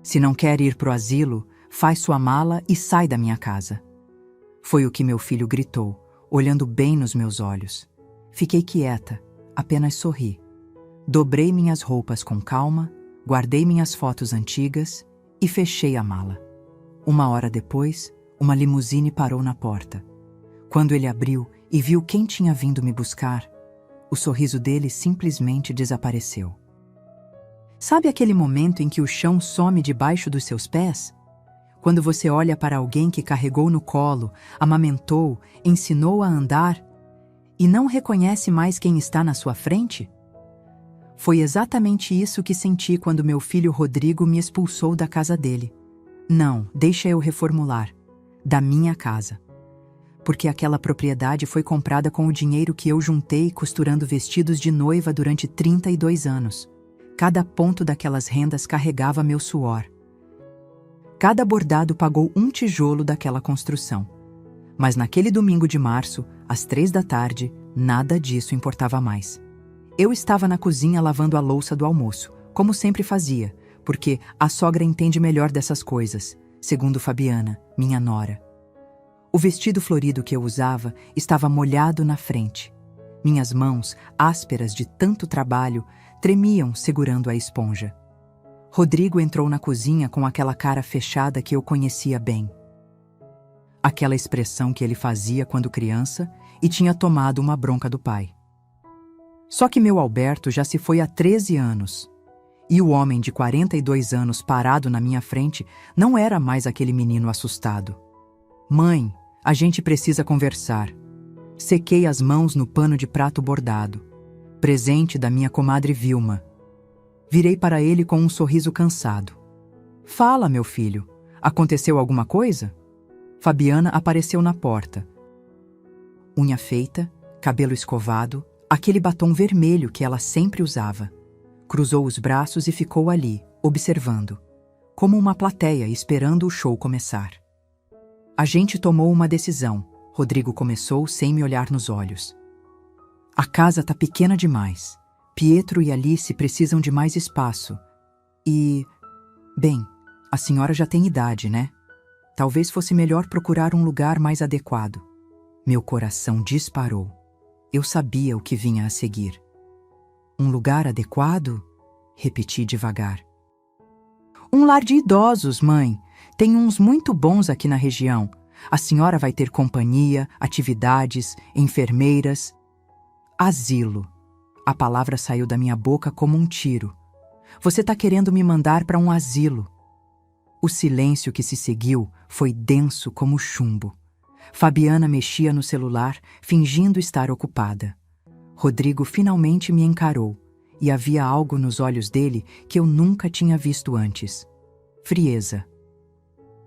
Se não quer ir pro asilo, faz sua mala e sai da minha casa. Foi o que meu filho gritou, olhando bem nos meus olhos. Fiquei quieta, apenas sorri. Dobrei minhas roupas com calma, guardei minhas fotos antigas e fechei a mala. 1 hora depois, uma limusine parou na porta. Quando ele abriu e viu quem tinha vindo me buscar, o sorriso dele simplesmente desapareceu. Sabe aquele momento em que o chão some debaixo dos seus pés? Quando você olha para alguém que carregou no colo, amamentou, ensinou a andar e não reconhece mais quem está na sua frente? Foi exatamente isso que senti quando meu filho Rodrigo me expulsou da casa dele. Não, deixa eu reformular. Da minha casa. Porque aquela propriedade foi comprada com o dinheiro que eu juntei costurando vestidos de noiva durante 32 anos. Cada ponto daquelas rendas carregava meu suor. Cada bordado pagou um tijolo daquela construção. Mas naquele domingo de março, às 3 da tarde, nada disso importava mais. Eu estava na cozinha lavando a louça do almoço, como sempre fazia, porque a sogra entende melhor dessas coisas, segundo Fabiana, minha nora. O vestido florido que eu usava estava molhado na frente. Minhas mãos, ásperas de tanto trabalho, tremiam segurando a esponja. Rodrigo entrou na cozinha com aquela cara fechada que eu conhecia bem. Aquela expressão que ele fazia quando criança e tinha tomado uma bronca do pai. Só que meu Alberto já se foi há 13 anos. E o homem de 42 anos parado na minha frente não era mais aquele menino assustado. Mãe, a gente precisa conversar. Sequei as mãos no pano de prato bordado. Presente da minha comadre Vilma. Virei para ele com um sorriso cansado. Fala, meu filho. Aconteceu alguma coisa? Fabiana apareceu na porta. Unha feita, cabelo escovado, aquele batom vermelho que ela sempre usava. Cruzou os braços e ficou ali, observando, como uma plateia esperando o show começar. A gente tomou uma decisão, Rodrigo começou sem me olhar nos olhos. A casa tá pequena demais. Pietro e Alice precisam de mais espaço. E... bem, a senhora já tem idade, né? Talvez fosse melhor procurar um lugar mais adequado. Meu coração disparou. Eu sabia o que vinha a seguir. Um lugar adequado? Repeti devagar. Um lar de idosos, mãe. Tem uns muito bons aqui na região. A senhora vai ter companhia, atividades, enfermeiras. Asilo. A palavra saiu da minha boca como um tiro. Você está querendo me mandar para um asilo. O silêncio que se seguiu foi denso como chumbo. Fabiana mexia no celular, fingindo estar ocupada. Rodrigo finalmente me encarou, e havia algo nos olhos dele que eu nunca tinha visto antes. Frieza.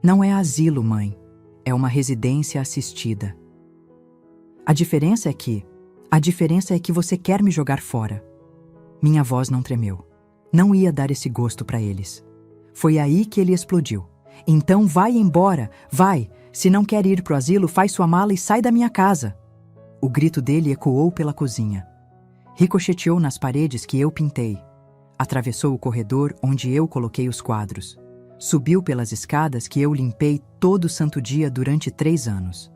Não é asilo, mãe. É uma residência assistida. A diferença é que você quer me jogar fora. Minha voz não tremeu. Não ia dar esse gosto para eles. Foi aí que ele explodiu. Então vai embora, vai! Se não quer ir pro asilo, faz sua mala e sai da minha casa. O grito dele ecoou pela cozinha. Ricocheteou nas paredes que eu pintei. Atravessou o corredor onde eu coloquei os quadros. Subiu pelas escadas que eu limpei todo santo dia durante 3 anos.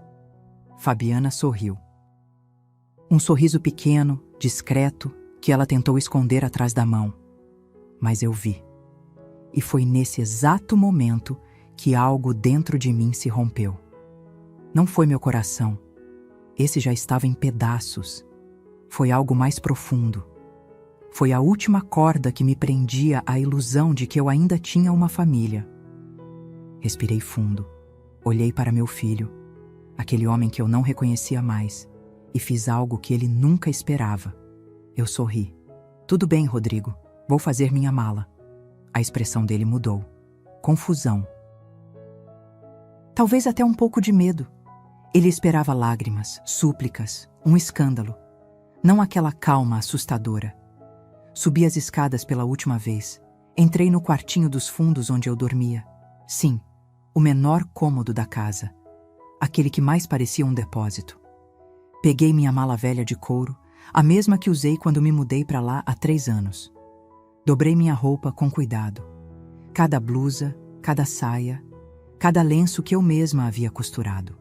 Fabiana sorriu. Um sorriso pequeno, discreto, que ela tentou esconder atrás da mão. Mas eu vi. E foi nesse exato momento que algo dentro de mim se rompeu. Não foi meu coração. Esse já estava em pedaços. Foi algo mais profundo. Foi a última corda que me prendia à ilusão de que eu ainda tinha uma família. Respirei fundo. Olhei para meu filho, aquele homem que eu não reconhecia mais, e fiz algo que ele nunca esperava. Eu sorri. Tudo bem, Rodrigo. Vou fazer minha mala. A expressão dele mudou. Confusão. Talvez até um pouco de medo. Ele esperava lágrimas, súplicas, um escândalo. Não aquela calma assustadora. Subi as escadas pela última vez. Entrei no quartinho dos fundos onde eu dormia. Sim, o menor cômodo da casa. Aquele que mais parecia um depósito. Peguei minha mala velha de couro, a mesma que usei quando me mudei para lá há 3 anos. Dobrei minha roupa com cuidado. Cada blusa, cada saia, cada lenço que eu mesma havia costurado.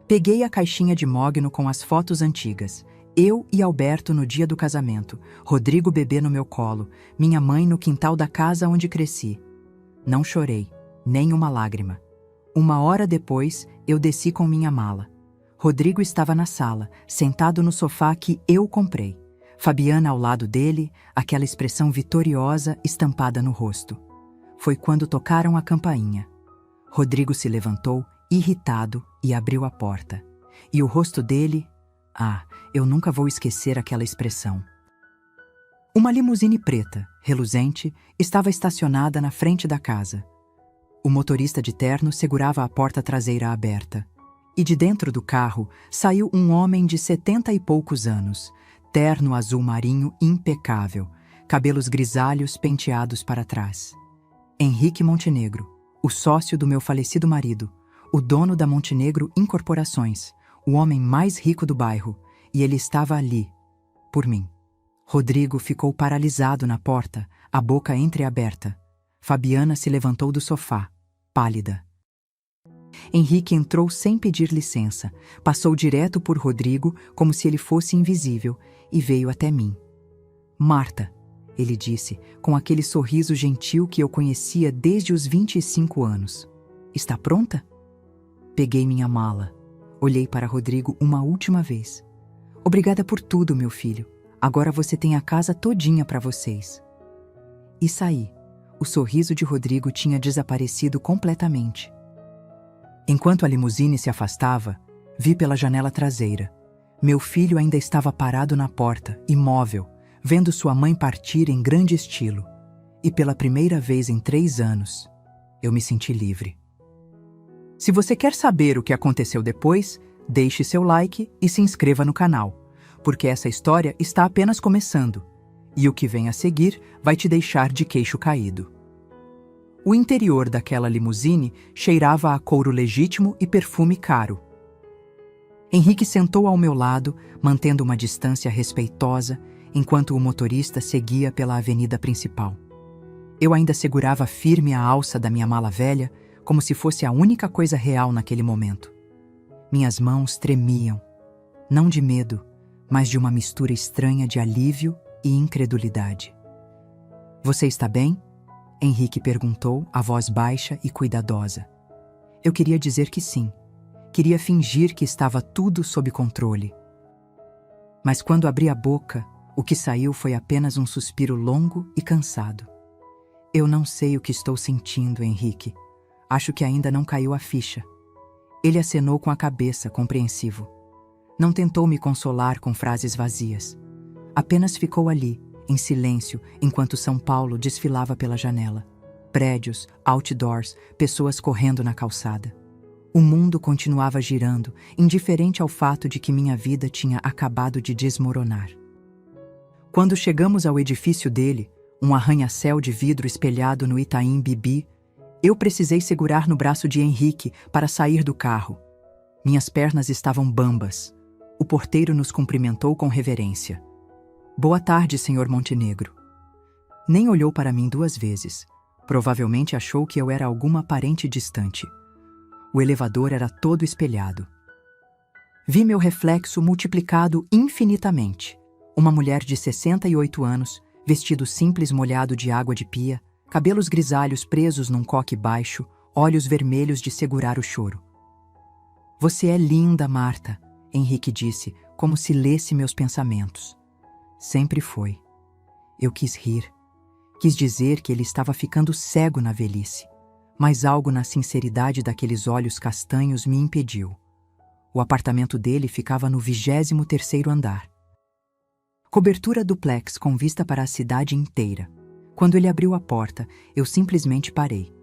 Peguei a caixinha de mogno com as fotos antigas. Eu e Alberto no dia do casamento, Rodrigo bebê no meu colo, minha mãe no quintal da casa onde cresci. Não chorei, nem uma lágrima. 1 hora depois, eu desci com minha mala. Rodrigo estava na sala, sentado no sofá que eu comprei. Fabiana ao lado dele, aquela expressão vitoriosa estampada no rosto. Foi quando tocaram a campainha. Rodrigo se levantou, irritado, e abriu a porta. E o rosto dele... eu nunca vou esquecer aquela expressão. Uma limusine preta, reluzente, estava estacionada na frente da casa. O motorista de terno segurava a porta traseira aberta. E de dentro do carro saiu um homem de 70 e poucos anos, terno azul marinho impecável, cabelos grisalhos penteados para trás. Henrique Montenegro, o sócio do meu falecido marido, o dono da Montenegro Incorporações, o homem mais rico do bairro, e ele estava ali, por mim. Rodrigo ficou paralisado na porta, a boca entreaberta. Fabiana se levantou do sofá, pálida. Henrique entrou sem pedir licença, passou direto por Rodrigo como se ele fosse invisível e veio até mim. Marta, ele disse, com aquele sorriso gentil que eu conhecia desde os 25 anos. Está pronta? Peguei minha mala. Olhei para Rodrigo uma última vez. Obrigada por tudo, meu filho. Agora você tem a casa todinha para vocês. E saí. O sorriso de Rodrigo tinha desaparecido completamente. Enquanto a limusine se afastava, vi pela janela traseira. Meu filho ainda estava parado na porta, imóvel, vendo sua mãe partir em grande estilo. E pela primeira vez em 3 anos, eu me senti livre. Se você quer saber o que aconteceu depois, deixe seu like e se inscreva no canal, porque essa história está apenas começando, e o que vem a seguir vai te deixar de queixo caído. O interior daquela limusine cheirava a couro legítimo e perfume caro. Henrique sentou ao meu lado, mantendo uma distância respeitosa, enquanto o motorista seguia pela avenida principal. Eu ainda segurava firme a alça da minha mala velha, como se fosse a única coisa real naquele momento. Minhas mãos tremiam, não de medo, mas de uma mistura estranha de alívio e incredulidade. Você está bem? Henrique perguntou, a voz baixa e cuidadosa. Eu queria dizer que sim. Queria fingir que estava tudo sob controle. Mas quando abri a boca, o que saiu foi apenas um suspiro longo e cansado. Eu não sei o que estou sentindo, Henrique. Acho que ainda não caiu a ficha. Ele acenou com a cabeça, compreensivo. Não tentou me consolar com frases vazias. Apenas ficou ali, em silêncio, enquanto São Paulo desfilava pela janela. Prédios, outdoors, pessoas correndo na calçada. O mundo continuava girando, indiferente ao fato de que minha vida tinha acabado de desmoronar. Quando chegamos ao edifício dele, um arranha-céu de vidro espelhado no Itaim Bibi, eu precisei segurar no braço de Henrique para sair do carro. Minhas pernas estavam bambas. O porteiro nos cumprimentou com reverência. Boa tarde, senhor Montenegro. Nem olhou para mim 2 vezes. Provavelmente achou que eu era alguma parente distante. O elevador era todo espelhado. Vi meu reflexo multiplicado infinitamente. Uma mulher de 68 anos, vestido simples molhado de água de pia, cabelos grisalhos presos num coque baixo, olhos vermelhos de segurar o choro. Você é linda, Marta, Henrique disse, como se lesse meus pensamentos. Sempre foi. Eu quis rir. Quis dizer que ele estava ficando cego na velhice, mas algo na sinceridade daqueles olhos castanhos me impediu. O apartamento dele ficava no 23º andar. Cobertura duplex com vista para a cidade inteira. Quando ele abriu a porta, eu simplesmente parei.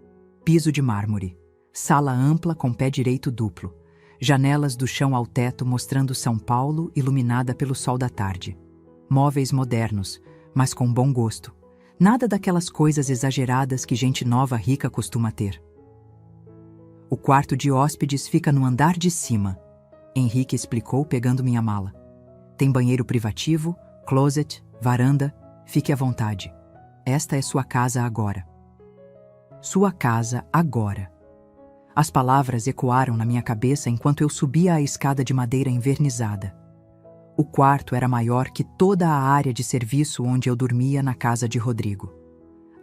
Piso de mármore. Sala ampla com pé direito duplo. Janelas do chão ao teto mostrando São Paulo iluminada pelo sol da tarde. Móveis modernos, mas com bom gosto. Nada daquelas coisas exageradas que gente nova rica costuma ter. O quarto de hóspedes fica no andar de cima, Henrique explicou pegando minha mala. Tem banheiro privativo, closet, varanda, fique à vontade. Esta é sua casa agora. Sua casa agora. As palavras ecoaram na minha cabeça enquanto eu subia a escada de madeira envernizada. O quarto era maior que toda a área de serviço onde eu dormia na casa de Rodrigo.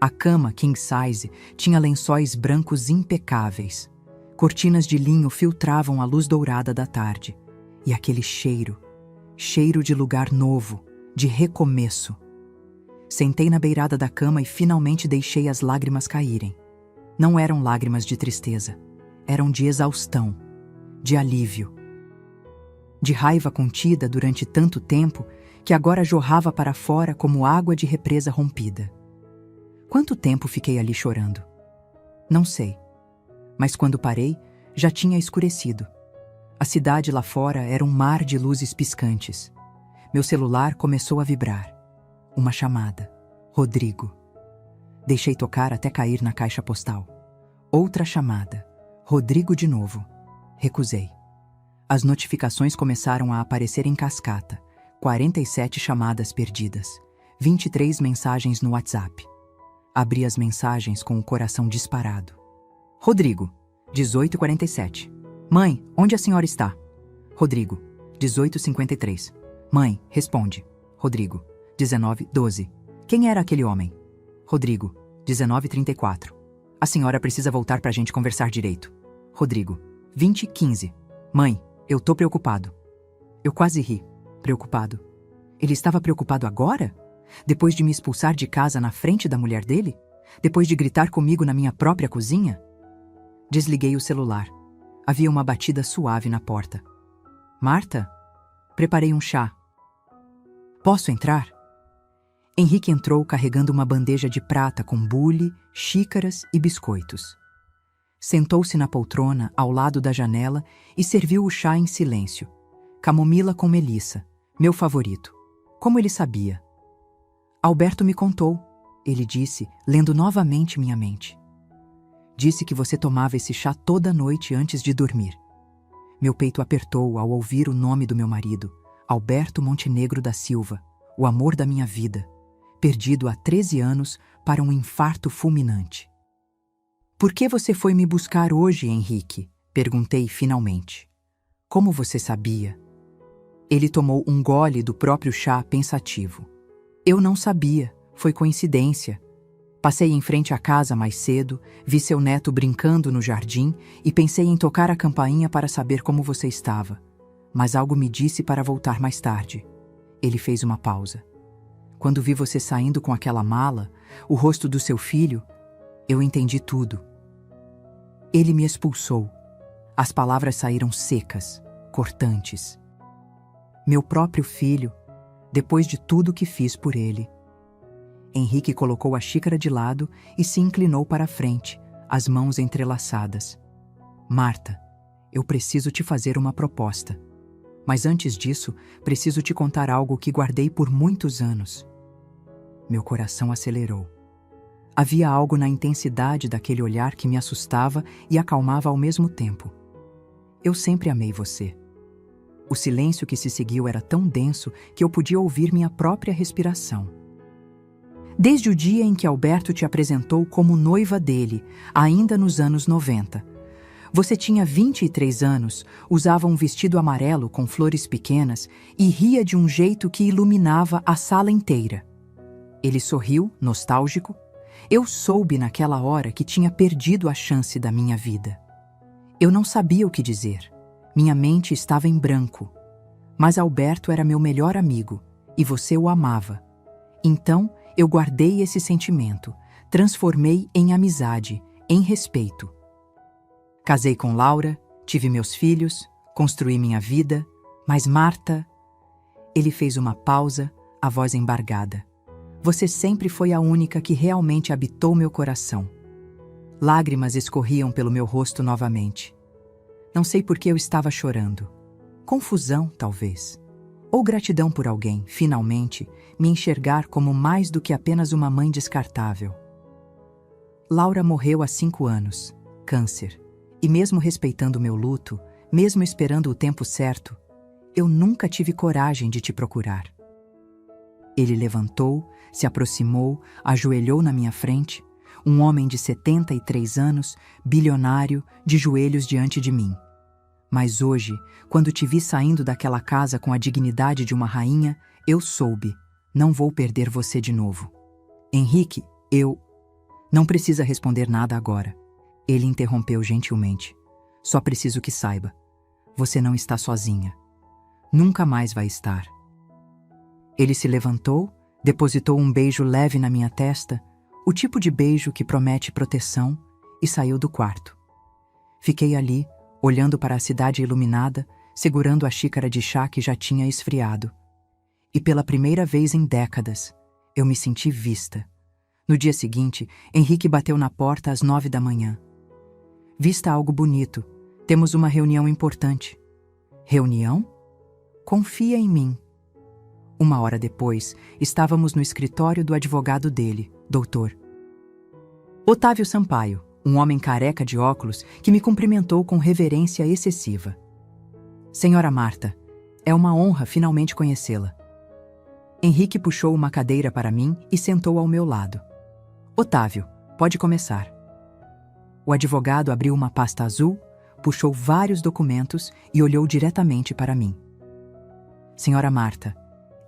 A cama king size tinha lençóis brancos impecáveis. Cortinas de linho filtravam a luz dourada da tarde. E aquele cheiro de lugar novo, de recomeço. Sentei na beirada da cama e finalmente deixei as lágrimas caírem. Não eram lágrimas de tristeza, eram de exaustão, de alívio. De raiva contida durante tanto tempo que agora jorrava para fora como água de represa rompida. Quanto tempo fiquei ali chorando? Não sei. Mas quando parei, já tinha escurecido. A cidade lá fora era um mar de luzes piscantes. Meu celular começou a vibrar. Uma chamada. Rodrigo. Deixei tocar até cair na caixa postal. Outra chamada. Rodrigo de novo. Recusei. As notificações começaram a aparecer em cascata. 47 chamadas perdidas. 23 mensagens no WhatsApp. Abri as mensagens com o coração disparado. Rodrigo, 18h47. Mãe, onde a senhora está? Rodrigo, 18h53. Mãe, responde. Rodrigo, 19h12. Quem era aquele homem? Rodrigo, 19h34. A senhora precisa voltar pra gente conversar direito. Rodrigo, 20h15. Mãe, eu tô preocupado. Eu quase ri. Preocupado. Ele estava preocupado agora? Depois de me expulsar de casa na frente da mulher dele? Depois de gritar comigo na minha própria cozinha? Desliguei o celular. Havia uma batida suave na porta. Marta? Preparei um chá. Posso entrar? Henrique entrou carregando uma bandeja de prata com bule, xícaras e biscoitos. Sentou-se na poltrona ao lado da janela e serviu o chá em silêncio. Camomila com melissa, meu favorito. Como ele sabia? Alberto me contou, ele disse, lendo novamente minha mente. Disse que você tomava esse chá toda noite antes de dormir. Meu peito apertou ao ouvir o nome do meu marido, Alberto Montenegro da Silva, o amor da minha vida, perdido há 13 anos para um infarto fulminante. Por que você foi me buscar hoje, Henrique? Perguntei finalmente. Como você sabia? Ele tomou um gole do próprio chá pensativo. Eu não sabia, foi coincidência. Passei em frente à casa mais cedo, vi seu neto brincando no jardim e pensei em tocar a campainha para saber como você estava. Mas algo me disse para voltar mais tarde. Ele fez uma pausa. Quando vi você saindo com aquela mala, o rosto do seu filho, eu entendi tudo. Ele me expulsou. As palavras saíram secas, cortantes. Meu próprio filho, depois de tudo que fiz por ele. Henrique colocou a xícara de lado e se inclinou para a frente, as mãos entrelaçadas. Marta, eu preciso te fazer uma proposta. Mas antes disso, preciso te contar algo que guardei por muitos anos. Meu coração acelerou. Havia algo na intensidade daquele olhar que me assustava e acalmava ao mesmo tempo. Eu sempre amei você. O silêncio que se seguiu era tão denso que eu podia ouvir minha própria respiração. Desde o dia em que Alberto te apresentou como noiva dele, ainda nos anos 90. Você tinha 23 anos, usava um vestido amarelo com flores pequenas e ria de um jeito que iluminava a sala inteira. Ele sorriu, nostálgico. Eu soube naquela hora que tinha perdido a chance da minha vida. Eu não sabia o que dizer. Minha mente estava em branco. Mas Alberto era meu melhor amigo e você o amava. Então, eu guardei esse sentimento, transformei em amizade, em respeito. Casei com Laura, tive meus filhos, construí minha vida, mas Marta... Ele fez uma pausa, a voz embargada. Você sempre foi a única que realmente habitou meu coração. Lágrimas escorriam pelo meu rosto novamente. Não sei por que eu estava chorando. Confusão, talvez. Ou gratidão por alguém, finalmente, me enxergar como mais do que apenas uma mãe descartável. Laura morreu há 5 anos, câncer. E mesmo respeitando meu luto, mesmo esperando o tempo certo, eu nunca tive coragem de te procurar. Ele levantou, se aproximou, ajoelhou na minha frente, um homem de 73 anos, bilionário, de joelhos diante de mim. Mas hoje, quando te vi saindo daquela casa com a dignidade de uma rainha, eu soube, não vou perder você de novo. Henrique, eu... Não precisa responder nada agora. Ele interrompeu gentilmente. Só preciso que saiba. Você não está sozinha. Nunca mais vai estar. Ele se levantou, depositou um beijo leve na minha testa, o tipo de beijo que promete proteção, e saiu do quarto. Fiquei ali, olhando para a cidade iluminada, segurando a xícara de chá que já tinha esfriado. E pela primeira vez em décadas, eu me senti vista. No dia seguinte, Henrique bateu na porta às 9 da manhã. Vista algo bonito. Temos uma reunião importante. Reunião? Confia em mim. 1 hora depois, estávamos no escritório do advogado dele, Dr. Otávio Sampaio, um homem careca de óculos que me cumprimentou com reverência excessiva. Senhora Marta, é uma honra finalmente conhecê-la. Henrique puxou uma cadeira para mim e sentou ao meu lado. Otávio, pode começar. O advogado abriu uma pasta azul, puxou vários documentos e olhou diretamente para mim. Senhora Marta,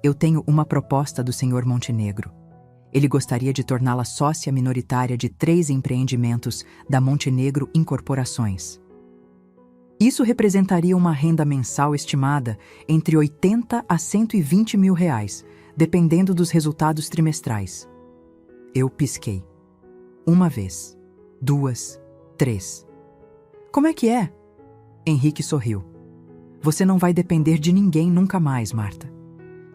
eu tenho uma proposta do Sr. Montenegro. Ele gostaria de torná-la sócia minoritária de 3 empreendimentos da Montenegro Incorporações. Isso representaria uma renda mensal estimada entre 80 a 120 mil reais, dependendo dos resultados trimestrais. Eu pisquei. 1 vez, 2, 3. Como é que é? Henrique sorriu. Você não vai depender de ninguém nunca mais, Marta.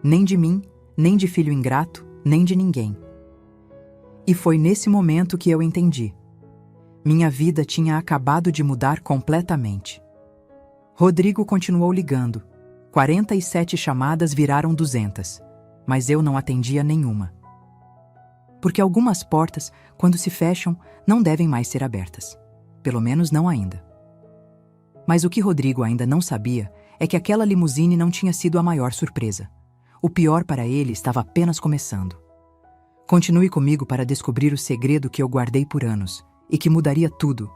Nem de mim, nem de filho ingrato, nem de ninguém. E foi nesse momento que eu entendi. Minha vida tinha acabado de mudar completamente. Rodrigo continuou ligando. 47 chamadas viraram 200, mas eu não atendia nenhuma. Porque algumas portas, quando se fecham, não devem mais ser abertas. Pelo menos não ainda. Mas o que Rodrigo ainda não sabia é que aquela limusine não tinha sido a maior surpresa. O pior para ele estava apenas começando. Continue comigo para descobrir o segredo que eu guardei por anos e que mudaria tudo.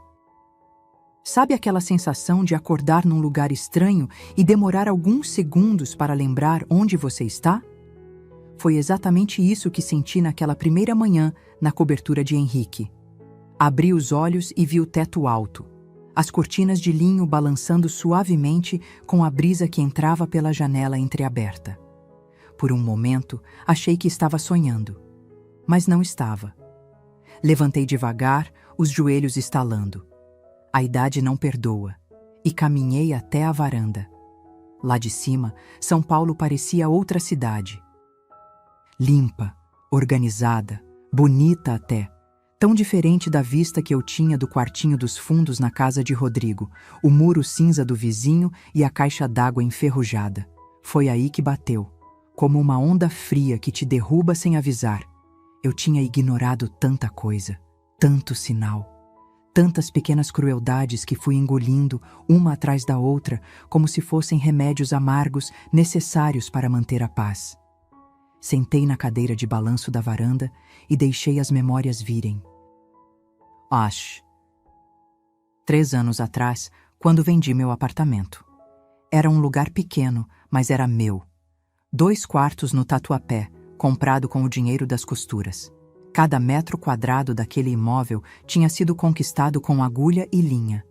Sabe aquela sensação de acordar num lugar estranho e demorar alguns segundos para lembrar onde você está? Foi exatamente isso que senti naquela primeira manhã na cobertura de Henrique. Abri os olhos e vi o teto alto, as cortinas de linho balançando suavemente com a brisa que entrava pela janela entreaberta. Por um momento, achei que estava sonhando, mas não estava. Levantei devagar, os joelhos estalando. A idade não perdoa, e caminhei até a varanda. Lá de cima, São Paulo parecia outra cidade. Limpa, organizada, bonita até, tão diferente da vista que eu tinha do quartinho dos fundos na casa de Rodrigo, o muro cinza do vizinho e a caixa d'água enferrujada. Foi aí que bateu, como uma onda fria que te derruba sem avisar. Eu tinha ignorado tanta coisa, tanto sinal, tantas pequenas crueldades que fui engolindo uma atrás da outra, como se fossem remédios amargos necessários para manter a paz. Sentei na cadeira de balanço da varanda e deixei as memórias virem. 3 anos atrás, quando vendi meu apartamento. Era um lugar pequeno, mas era meu. 2 quartos no Tatuapé, comprado com o dinheiro das costuras. Cada metro quadrado daquele imóvel tinha sido conquistado com agulha e linha.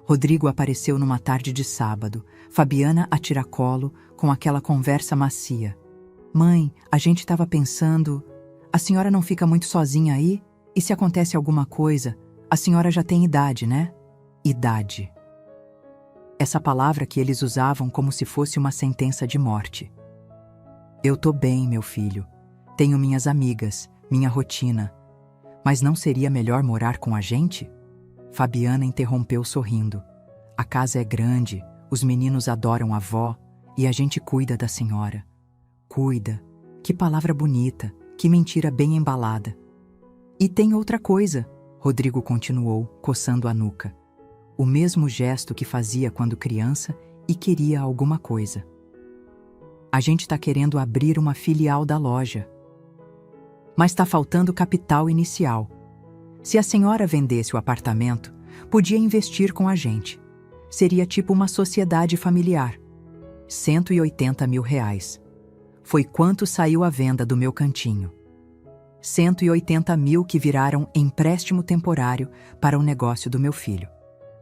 Rodrigo apareceu numa tarde de sábado, Fabiana a tiracolo, com aquela conversa macia. Mãe, a gente estava pensando, a senhora não fica muito sozinha aí? E se acontece alguma coisa, a senhora já tem idade, né? Idade. Essa palavra que eles usavam como se fosse uma sentença de morte. Eu tô bem, meu filho. Tenho minhas amigas, minha rotina. Mas não seria melhor morar com a gente? Fabiana interrompeu sorrindo. A casa é grande, os meninos adoram a avó e a gente cuida da senhora. Cuida. Que palavra bonita, que mentira bem embalada. E tem outra coisa, Rodrigo continuou, coçando a nuca. O mesmo gesto que fazia quando criança e queria alguma coisa. A gente está querendo abrir uma filial da loja. Mas está faltando capital inicial. Se a senhora vendesse o apartamento, podia investir com a gente. Seria tipo uma sociedade familiar. 180 mil reais. Foi quanto saiu a venda do meu cantinho. 180 mil que viraram empréstimo temporário para o negócio do meu filho.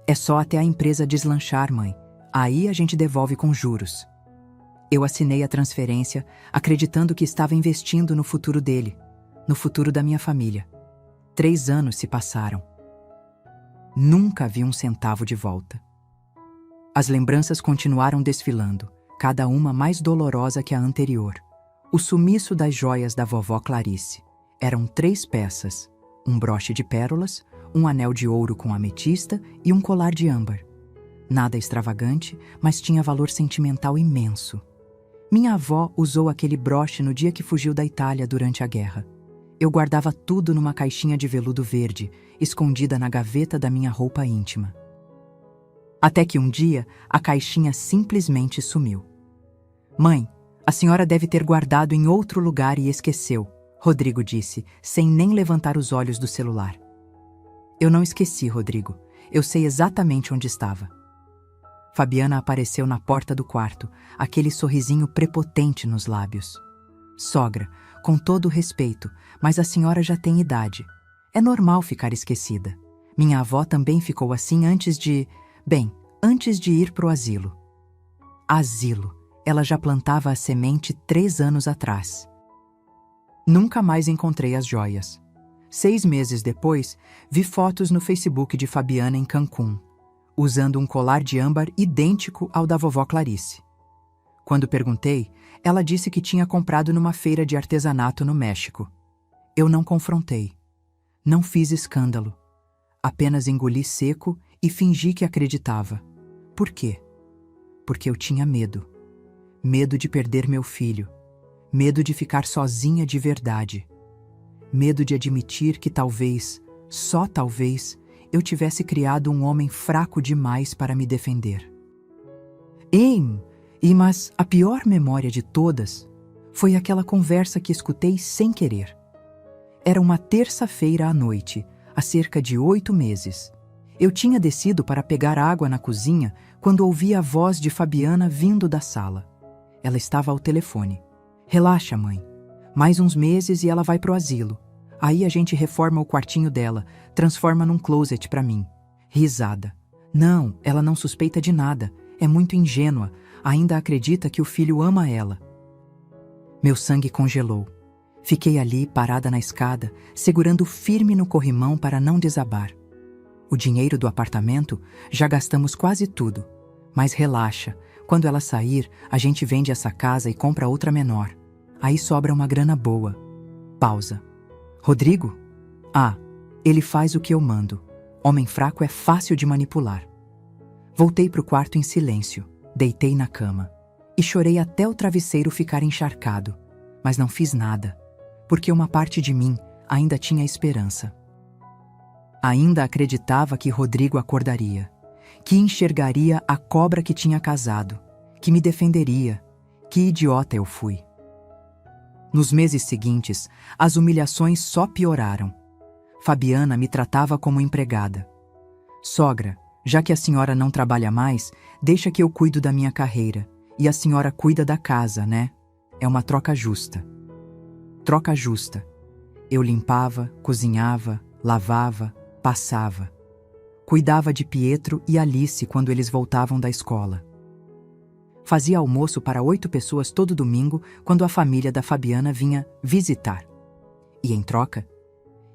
É só até a empresa deslanchar, mãe. Aí a gente devolve com juros. Eu assinei a transferência, acreditando que estava investindo no futuro dele, no futuro da minha família. 3 anos se passaram. Nunca vi um centavo de volta. As lembranças continuaram desfilando, cada uma mais dolorosa que a anterior. O sumiço das joias da vovó Clarice. Eram 3 peças, um broche de pérolas, um anel de ouro com ametista e um colar de âmbar. Nada extravagante, mas tinha valor sentimental imenso. Minha avó usou aquele broche no dia que fugiu da Itália durante a guerra. Eu guardava tudo numa caixinha de veludo verde, escondida na gaveta da minha roupa íntima. Até que um dia, a caixinha simplesmente sumiu. Mãe, a senhora deve ter guardado em outro lugar e esqueceu, Rodrigo disse, sem nem levantar os olhos do celular. Eu não esqueci, Rodrigo. Eu sei exatamente onde estava. Fabiana apareceu na porta do quarto, aquele sorrisinho prepotente nos lábios. Sogra, com todo o respeito, mas a senhora já tem idade. É normal ficar esquecida. Minha avó também ficou assim antes de ir pro asilo. Asilo. Ela já plantava a semente 3 anos atrás. Nunca mais encontrei as joias. 6 meses depois, vi fotos no Facebook de Fabiana em Cancún, usando um colar de âmbar idêntico ao da vovó Clarice. Quando perguntei, ela disse que tinha comprado numa feira de artesanato no México. Eu não confrontei. Não fiz escândalo. Apenas engoli seco e fingi que acreditava. Por quê? Porque eu tinha medo. Medo de perder meu filho. Medo de ficar sozinha de verdade. Medo de admitir que talvez, só talvez, eu tivesse criado um homem fraco demais para me defender. Mas a pior memória de todas foi aquela conversa que escutei sem querer. Era uma terça-feira à noite, há cerca de 8 meses. Eu tinha descido para pegar água na cozinha quando ouvi a voz de Fabiana vindo da sala. Ela estava ao telefone. Relaxa, mãe. Mais uns meses e ela vai pro asilo. Aí a gente reforma o quartinho dela, transforma num closet para mim. Risada. Não, ela não suspeita de nada. É muito ingênua. Ainda acredita que o filho ama ela. Meu sangue congelou. Fiquei ali, parada na escada, segurando firme no corrimão para não desabar. O dinheiro do apartamento, já gastamos quase tudo. Mas relaxa, quando ela sair, a gente vende essa casa e compra outra menor. Aí sobra uma grana boa. Pausa. Rodrigo? Ah, ele faz o que eu mando. Homem fraco é fácil de manipular. Voltei pro quarto em silêncio, deitei na cama e chorei até o travesseiro ficar encharcado. Mas não fiz nada, porque uma parte de mim ainda tinha esperança. Ainda acreditava que Rodrigo acordaria, que enxergaria a cobra que tinha casado, que me defenderia. Que idiota eu fui. Nos meses seguintes, as humilhações só pioraram. Fabiana me tratava como empregada. Sogra, já que a senhora não trabalha mais, deixa que eu cuido da minha carreira, e a senhora cuida da casa, né? É uma troca justa. Troca justa. Eu limpava, cozinhava, lavava, passava. Cuidava de Pietro e Alice quando eles voltavam da escola. Fazia almoço para 8 pessoas todo domingo quando a família da Fabiana vinha visitar. E em troca,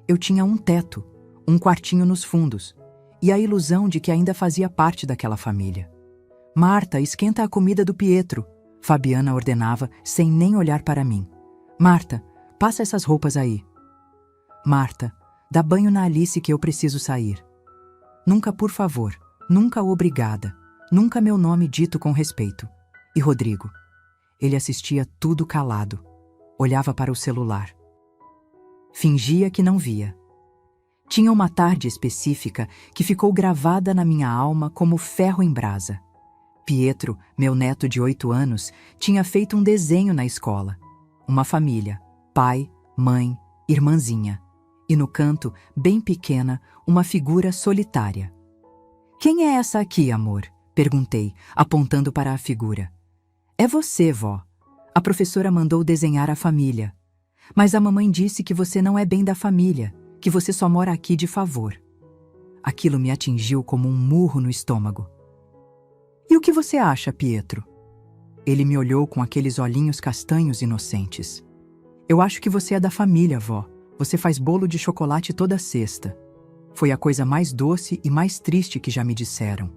eu tinha um teto, um quartinho nos fundos, e a ilusão de que ainda fazia parte daquela família. Marta, esquenta a comida do Pietro, Fabiana ordenava sem nem olhar para mim. Marta, passa essas roupas aí. Marta, dá banho na Alice que eu preciso sair. Nunca por favor, nunca obrigada, nunca meu nome dito com respeito. E Rodrigo? Ele assistia tudo calado, olhava para o celular. Fingia que não via. Tinha uma tarde específica que ficou gravada na minha alma como ferro em brasa. Pietro, meu neto de 8 anos, tinha feito um desenho na escola. Uma família, pai, mãe, irmãzinha. E no canto, bem pequena, uma figura solitária. Quem é essa aqui, amor? Perguntei, apontando para a figura. É você, vó. A professora mandou desenhar a família. Mas a mamãe disse que você não é bem da família, que você só mora aqui de favor. Aquilo me atingiu como um murro no estômago. E o que você acha, Pietro? Ele me olhou com aqueles olhinhos castanhos inocentes. Eu acho que você é da família, vó. Você faz bolo de chocolate toda sexta. Foi a coisa mais doce e mais triste que já me disseram.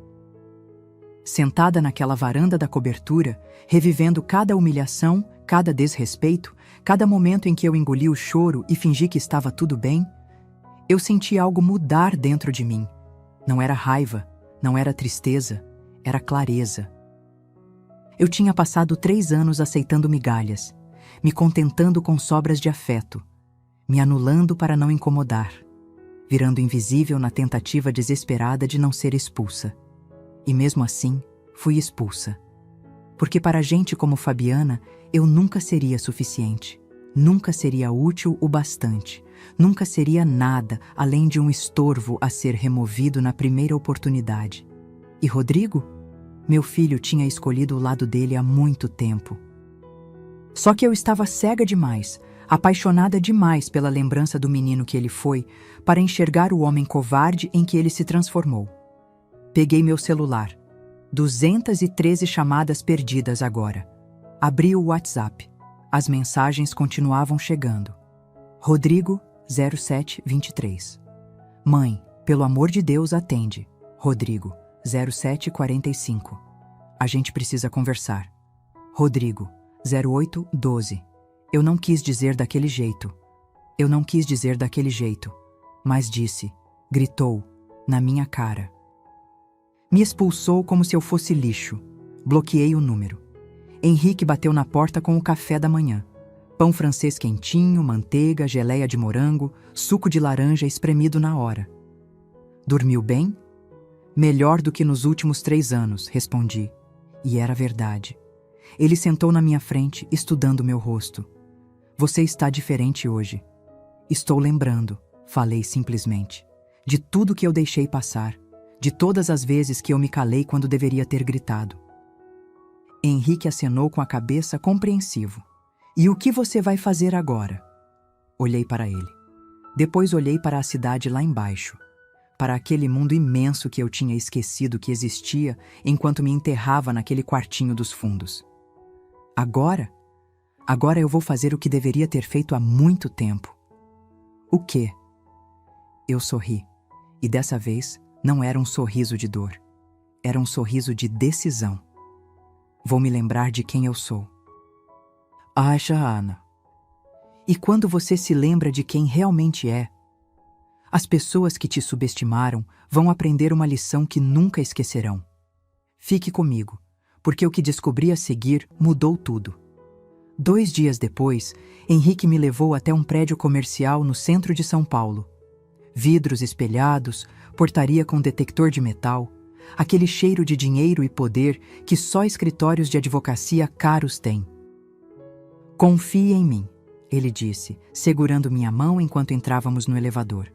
Sentada naquela varanda da cobertura, revivendo cada humilhação, cada desrespeito, cada momento em que eu engoli o choro e fingi que estava tudo bem, eu senti algo mudar dentro de mim. Não era raiva, não era tristeza, era clareza. Eu tinha passado 3 anos aceitando migalhas, me contentando com sobras de afeto, me anulando para não incomodar, virando invisível na tentativa desesperada de não ser expulsa. E mesmo assim, fui expulsa. Porque para gente como Fabiana, eu nunca seria suficiente, nunca seria útil o bastante, nunca seria nada além de um estorvo a ser removido na primeira oportunidade. E Rodrigo? Meu filho tinha escolhido o lado dele há muito tempo. Só que eu estava cega demais, apaixonada demais pela lembrança do menino que ele foi, para enxergar o homem covarde em que ele se transformou. Peguei meu celular. 213 chamadas perdidas agora. Abri o WhatsApp. As mensagens continuavam chegando. Rodrigo, 0723. Mãe, pelo amor de Deus, atende. Rodrigo, 0745. A gente precisa conversar. Rodrigo, 0812. Eu não quis dizer daquele jeito. Eu não quis dizer daquele jeito. Mas disse, gritou, na minha cara. Me expulsou como se eu fosse lixo. Bloqueei o número. Henrique bateu na porta com o café da manhã. Pão francês quentinho, manteiga, geleia de morango, suco de laranja espremido na hora. Dormiu bem? Melhor do que nos últimos 3 anos, respondi. E era verdade. Ele sentou na minha frente, estudando meu rosto. Você está diferente hoje. Estou lembrando, falei simplesmente, de tudo que eu deixei passar, de todas as vezes que eu me calei quando deveria ter gritado. Henrique acenou com a cabeça compreensivo. E o que você vai fazer agora? Olhei para ele. Depois olhei para a cidade lá embaixo, para aquele mundo imenso que eu tinha esquecido que existia enquanto me enterrava naquele quartinho dos fundos. Agora? Agora eu vou fazer o que deveria ter feito há muito tempo. O quê? Eu sorri, e dessa vez não era um sorriso de dor. Era um sorriso de decisão. Vou me lembrar de quem eu sou. Acha, Ana. E quando você se lembra de quem realmente é, as pessoas que te subestimaram vão aprender uma lição que nunca esquecerão. Fique comigo, porque o que descobri a seguir mudou tudo. 2 dias depois, Henrique me levou até um prédio comercial no centro de São Paulo. Vidros espelhados, portaria com detector de metal, aquele cheiro de dinheiro e poder que só escritórios de advocacia caros têm. Confie em mim, ele disse, segurando minha mão enquanto entrávamos no elevador.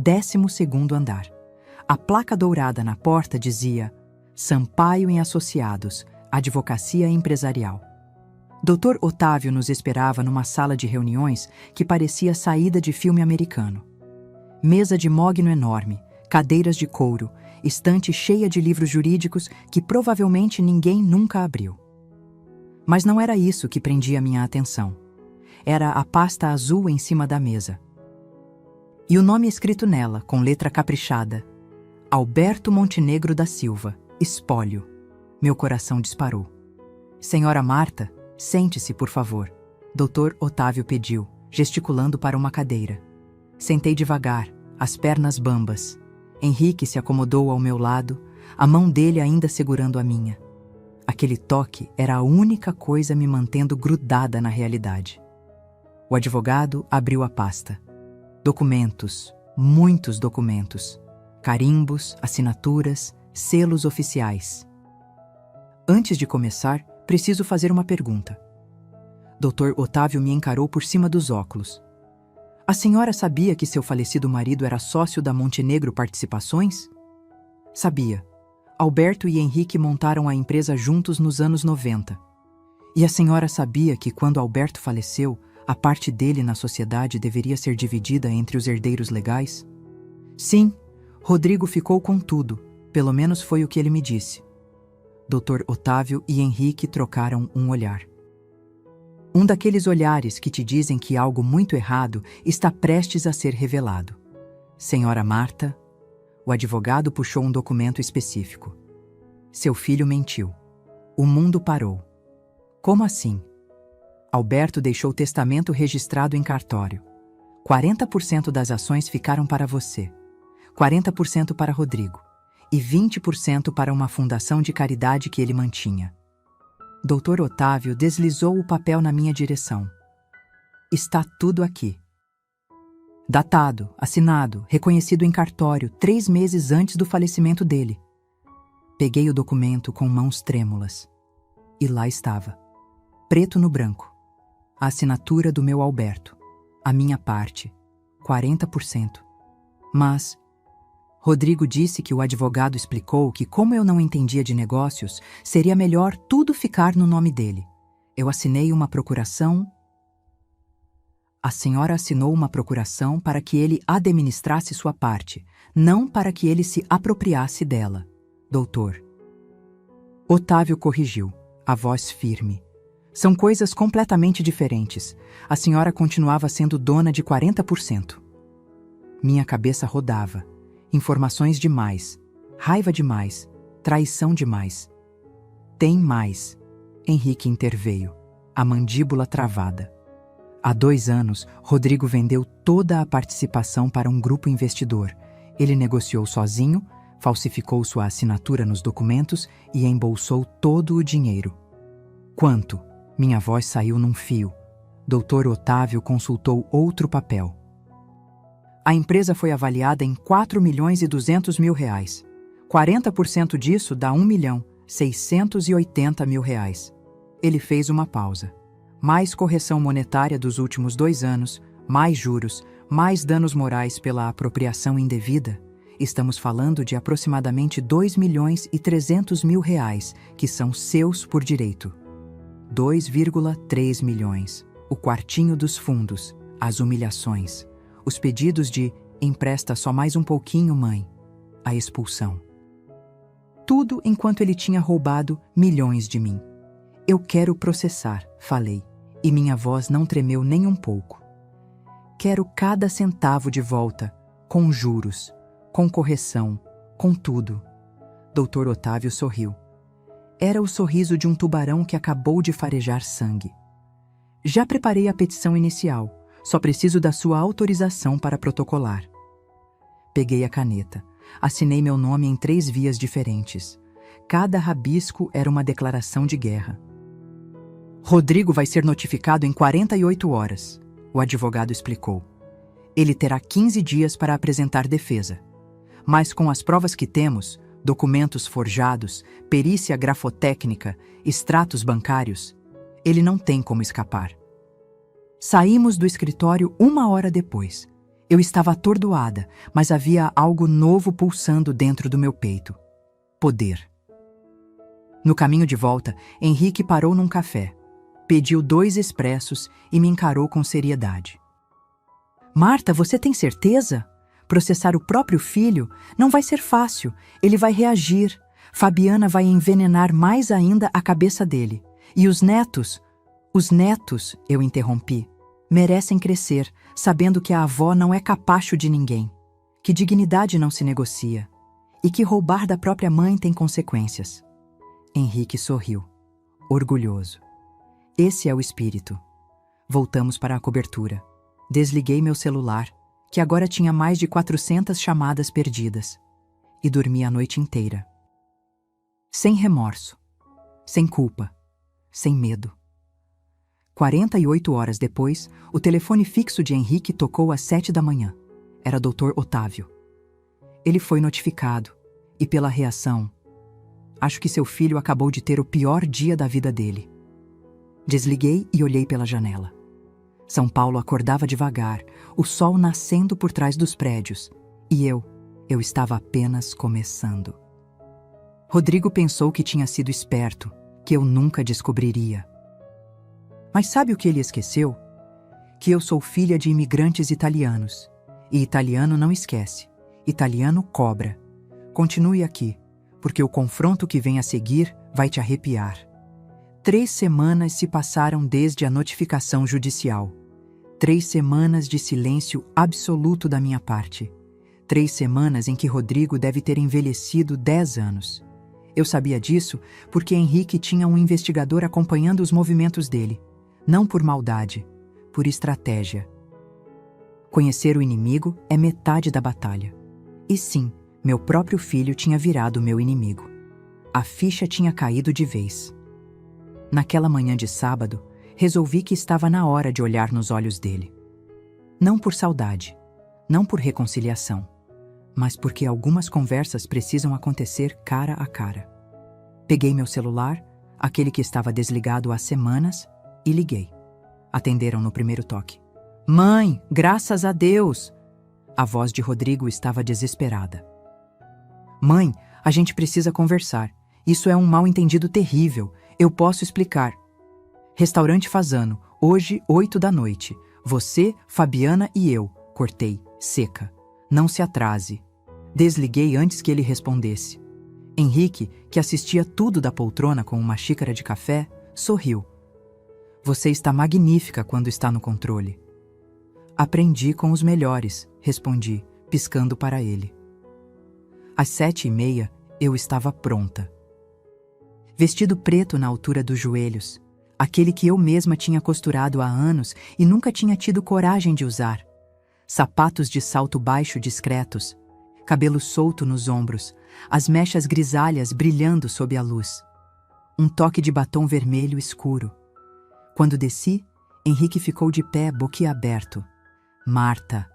12º andar. A placa dourada na porta dizia Sampaio e Associados, Advocacia Empresarial. Dr. Otávio nos esperava numa sala de reuniões que parecia saída de filme americano. Mesa de mogno enorme, cadeiras de couro, estante cheia de livros jurídicos que provavelmente ninguém nunca abriu. Mas não era isso que prendia minha atenção. Era a pasta azul em cima da mesa. E o nome escrito nela, com letra caprichada. Alberto Montenegro da Silva, espólio. Meu coração disparou. Senhora Marta, sente-se, por favor. Dr. Otávio pediu, gesticulando para uma cadeira. Sentei devagar, as pernas bambas. Henrique se acomodou ao meu lado, a mão dele ainda segurando a minha. Aquele toque era a única coisa me mantendo grudada na realidade. O advogado abriu a pasta. Documentos, muitos documentos. Carimbos, assinaturas, selos oficiais. Antes de começar, preciso fazer uma pergunta. Dr. Otávio me encarou por cima dos óculos. A senhora sabia que seu falecido marido era sócio da Montenegro Participações? Sabia. Alberto e Henrique montaram a empresa juntos nos anos 90. E a senhora sabia que quando Alberto faleceu, a parte dele na sociedade deveria ser dividida entre os herdeiros legais? Sim, Rodrigo ficou com tudo, pelo menos foi o que ele me disse. Dr. Otávio e Henrique trocaram um olhar. Um daqueles olhares que te dizem que algo muito errado está prestes a ser revelado. Senhora Marta, o advogado puxou um documento específico. Seu filho mentiu. O mundo parou. Como assim? Alberto deixou testamento registrado em cartório. 40% das ações ficaram para você, 40% para Rodrigo e 20% para uma fundação de caridade que ele mantinha. Dr. Otávio deslizou o papel na minha direção. Está tudo aqui. Datado, assinado, reconhecido em cartório 3 meses antes do falecimento dele. Peguei o documento com mãos trêmulas. E lá estava, preto no branco, a assinatura do meu Alberto, a minha parte, 40%. Mas Rodrigo disse que o advogado explicou que, como eu não entendia de negócios, seria melhor tudo ficar no nome dele. Eu assinei uma procuração. A senhora assinou uma procuração para que ele administrasse sua parte, não para que ele se apropriasse dela, doutor. Otávio corrigiu, a voz firme. São coisas completamente diferentes. A senhora continuava sendo dona de 40%. Minha cabeça rodava. Informações demais, raiva demais, traição demais. Tem mais. Henrique interveio, a mandíbula travada. Há 2 anos, Rodrigo vendeu toda a participação para um grupo investidor. Ele negociou sozinho, falsificou sua assinatura nos documentos e embolsou todo o dinheiro. Quanto? Minha voz saiu num fio. Dr. Otávio consultou outro papel. A empresa foi avaliada em R$4.200.000. 40% disso dá R$1.680.000. Ele fez uma pausa. Mais correção monetária dos últimos 2 anos, mais juros, mais danos morais pela apropriação indevida. Estamos falando de aproximadamente R$2.300.000, que são seus por direito. 2,3 milhões. O quartinho dos fundos, as humilhações. Os pedidos de empresta só mais um pouquinho, mãe. A expulsão. Tudo enquanto ele tinha roubado milhões de mim. Eu quero processar, falei, e minha voz não tremeu nem um pouco. Quero cada centavo de volta, com juros, com correção, com tudo. Dr. Otávio sorriu. Era o sorriso de um tubarão que acabou de farejar sangue. Já preparei a petição inicial. Só preciso da sua autorização para protocolar. Peguei a caneta. Assinei meu nome em 3 vias diferentes. Cada rabisco era uma declaração de guerra. Rodrigo vai ser notificado em 48 horas, o advogado explicou. Ele terá 15 dias para apresentar defesa. Mas com as provas que temos, documentos forjados, perícia grafotécnica, extratos bancários, ele não tem como escapar. Saímos do escritório 1 hora depois. Eu estava atordoada, mas havia algo novo pulsando dentro do meu peito. Poder. No caminho de volta, Henrique parou num café. Pediu 2 expressos e me encarou com seriedade. Marta, você tem certeza? Processar o próprio filho não vai ser fácil. Ele vai reagir. Fabiana vai envenenar mais ainda a cabeça dele. E os netos? Os netos, eu interrompi, merecem crescer, sabendo que a avó não é capacho de ninguém, que dignidade não se negocia e que roubar da própria mãe tem consequências. Henrique sorriu, orgulhoso. Esse é o espírito. Voltamos para a cobertura. Desliguei meu celular, que agora tinha mais de 400 chamadas perdidas, e dormi a noite inteira. Sem remorso, sem culpa, sem medo. 48 horas depois, o telefone fixo de Henrique tocou às 7 da manhã. Era Dr. Otávio. Ele foi notificado, e pela reação, acho que seu filho acabou de ter o pior dia da vida dele. Desliguei e olhei pela janela. São Paulo acordava devagar, o sol nascendo por trás dos prédios. E eu estava apenas começando. Rodrigo pensou que tinha sido esperto, que eu nunca descobriria. Mas sabe o que ele esqueceu? Que eu sou filha de imigrantes italianos. E italiano não esquece. Italiano cobra. Continue aqui, porque o confronto que vem a seguir vai te arrepiar. 3 semanas se passaram desde a notificação judicial. 3 semanas de silêncio absoluto da minha parte. 3 semanas em que Rodrigo deve ter envelhecido 10 anos. Eu sabia disso porque Henrique tinha um investigador acompanhando os movimentos dele. Não por maldade, por estratégia. Conhecer o inimigo é metade da batalha. E sim, meu próprio filho tinha virado meu inimigo. A ficha tinha caído de vez. Naquela manhã de sábado, resolvi que estava na hora de olhar nos olhos dele. Não por saudade, não por reconciliação, mas porque algumas conversas precisam acontecer cara a cara. Peguei meu celular, aquele que estava desligado há semanas, e liguei. Atenderam no primeiro toque. Mãe, graças a Deus! A voz de Rodrigo estava desesperada. Mãe, a gente precisa conversar. Isso é um mal-entendido terrível. Eu posso explicar. Restaurante Fazano, hoje, 8 da noite. Você, Fabiana e eu. Cortei, seca. Não se atrase. Desliguei antes que ele respondesse. Henrique, que assistia tudo da poltrona com uma xícara de café, sorriu. Você está magnífica quando está no controle. Aprendi com os melhores, respondi, piscando para ele. Às 7h30, eu estava pronta. Vestido preto na altura dos joelhos, aquele que eu mesma tinha costurado há anos e nunca tinha tido coragem de usar. Sapatos de salto baixo discretos, cabelo solto nos ombros, as mechas grisalhas brilhando sob a luz. Um toque de batom vermelho escuro. Quando desci, Henrique ficou de pé boquiaberto. Marta,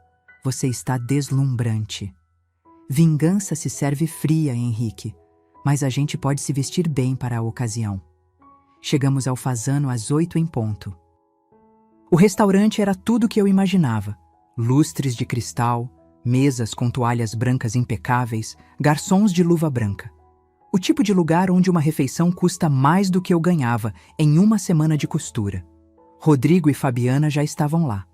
você está deslumbrante. Vingança se serve fria, Henrique, mas a gente pode se vestir bem para a ocasião. Chegamos ao Fazano às 8 em ponto. O restaurante era tudo o que eu imaginava. Lustres de cristal, mesas com toalhas brancas impecáveis, garçons de luva branca. O tipo de lugar onde uma refeição custa mais do que eu ganhava em uma semana de costura. Rodrigo e Fabiana já estavam lá,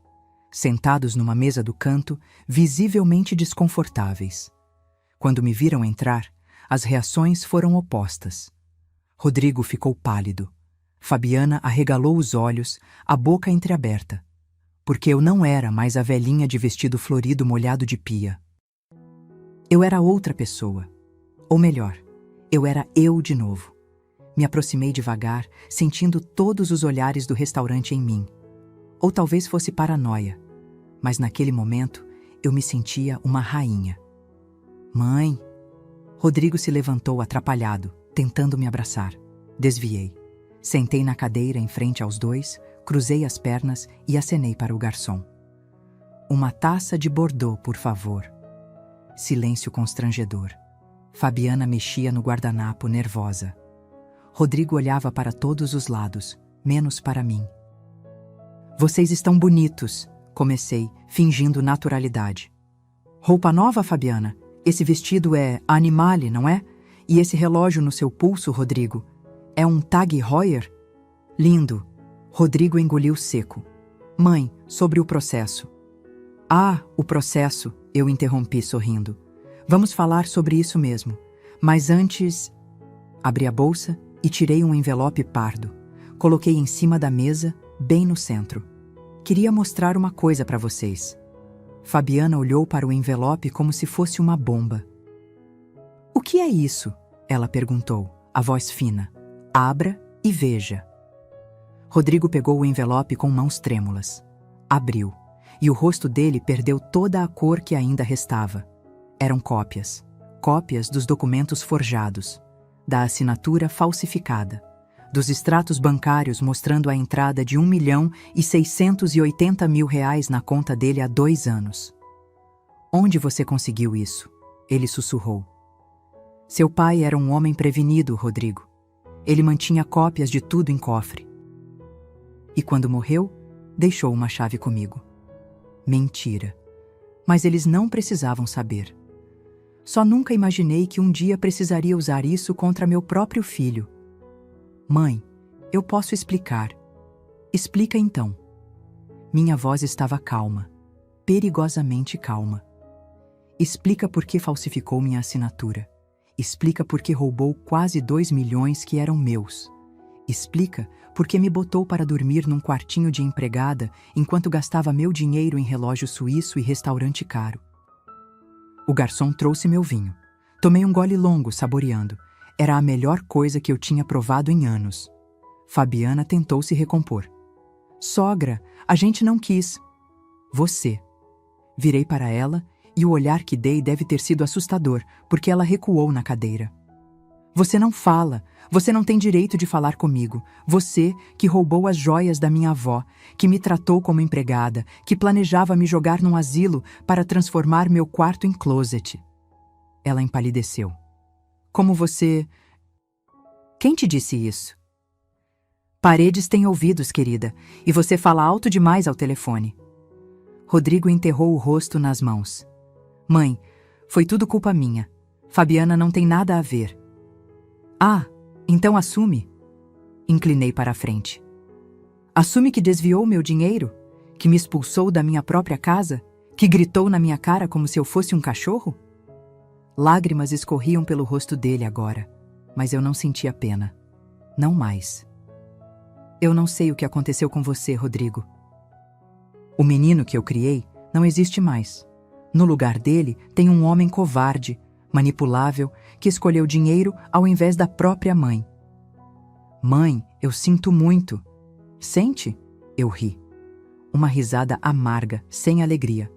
sentados numa mesa do canto, visivelmente desconfortáveis. Quando me viram entrar, as reações foram opostas. Rodrigo ficou pálido. Fabiana arregalou os olhos, a boca entreaberta, porque eu não era mais a velhinha de vestido florido molhado de pia. Eu era outra pessoa. Ou melhor, eu era eu de novo. Me aproximei devagar, sentindo todos os olhares do restaurante em mim. Ou talvez fosse paranoia, mas naquele momento eu me sentia uma rainha. Mãe! Rodrigo se levantou atrapalhado, tentando me abraçar. Desviei. Sentei na cadeira em frente aos dois, cruzei as pernas e acenei para o garçom. Uma taça de Bordeaux, por favor. Silêncio constrangedor. Fabiana mexia no guardanapo, nervosa. Rodrigo olhava para todos os lados, menos para mim. Vocês estão bonitos, comecei, fingindo naturalidade. Roupa nova, Fabiana? Esse vestido é Animale, não é? E esse relógio no seu pulso, Rodrigo? É um Tag Heuer? Lindo. Rodrigo engoliu seco. Mãe, sobre o processo. Ah, o processo, eu interrompi sorrindo. Vamos falar sobre isso mesmo. Mas antes... Abri a bolsa e tirei um envelope pardo. Coloquei em cima da mesa, bem no centro. Queria mostrar uma coisa para vocês. Fabiana olhou para o envelope como se fosse uma bomba. O que é isso? Ela perguntou, a voz fina. Abra e veja. Rodrigo pegou o envelope com mãos trêmulas. Abriu, e o rosto dele perdeu toda a cor que ainda restava. Eram cópias. Cópias dos documentos forjados, da assinatura falsificada, dos extratos bancários mostrando a entrada de R$ 1.680.000 na conta dele há 2 anos. Onde você conseguiu isso? Ele sussurrou. Seu pai era um homem prevenido, Rodrigo. Ele mantinha cópias de tudo em cofre. E quando morreu, Deixou uma chave comigo. Mentira. Mas eles não precisavam saber. Só nunca imaginei que um dia precisaria usar isso contra meu próprio filho. Mãe, eu posso explicar. Explica então. Minha voz estava calma, perigosamente calma. Explica por que falsificou minha assinatura. Explica por que roubou quase 2 milhões que eram meus. Explica por que me botou para dormir num quartinho de empregada enquanto gastava meu dinheiro em relógio suíço e restaurante caro. O garçom trouxe meu vinho. Tomei um gole longo, saboreando. Era a melhor coisa que eu tinha provado em anos. Fabiana tentou se recompor. Sogra, a gente não quis. Você. Virei para ela e o olhar que dei deve ter sido assustador, porque ela recuou na cadeira. Você não fala, você não tem direito de falar comigo. Você que roubou as joias da minha avó, que me tratou como empregada, que planejava me jogar num asilo para transformar meu quarto em closet. Ela empalideceu. Como você... Quem te disse isso? Paredes têm ouvidos, querida, e você fala alto demais ao telefone. Rodrigo enterrou o rosto nas mãos. Mãe, foi tudo culpa minha. Fabiana não tem nada a ver. Ah, então assume. Inclinei para a frente. Assume que desviou meu dinheiro? Que me expulsou da minha própria casa? Que gritou na minha cara como se eu fosse um cachorro? Lágrimas escorriam pelo rosto dele agora, mas eu não sentia pena. Não mais. Eu não sei o que aconteceu com você, Rodrigo. O menino que eu criei não existe mais. No lugar dele tem um homem covarde, manipulável, que escolheu dinheiro ao invés da própria mãe. Mãe, eu sinto muito. Sente? Eu ri. Uma risada amarga, sem alegria.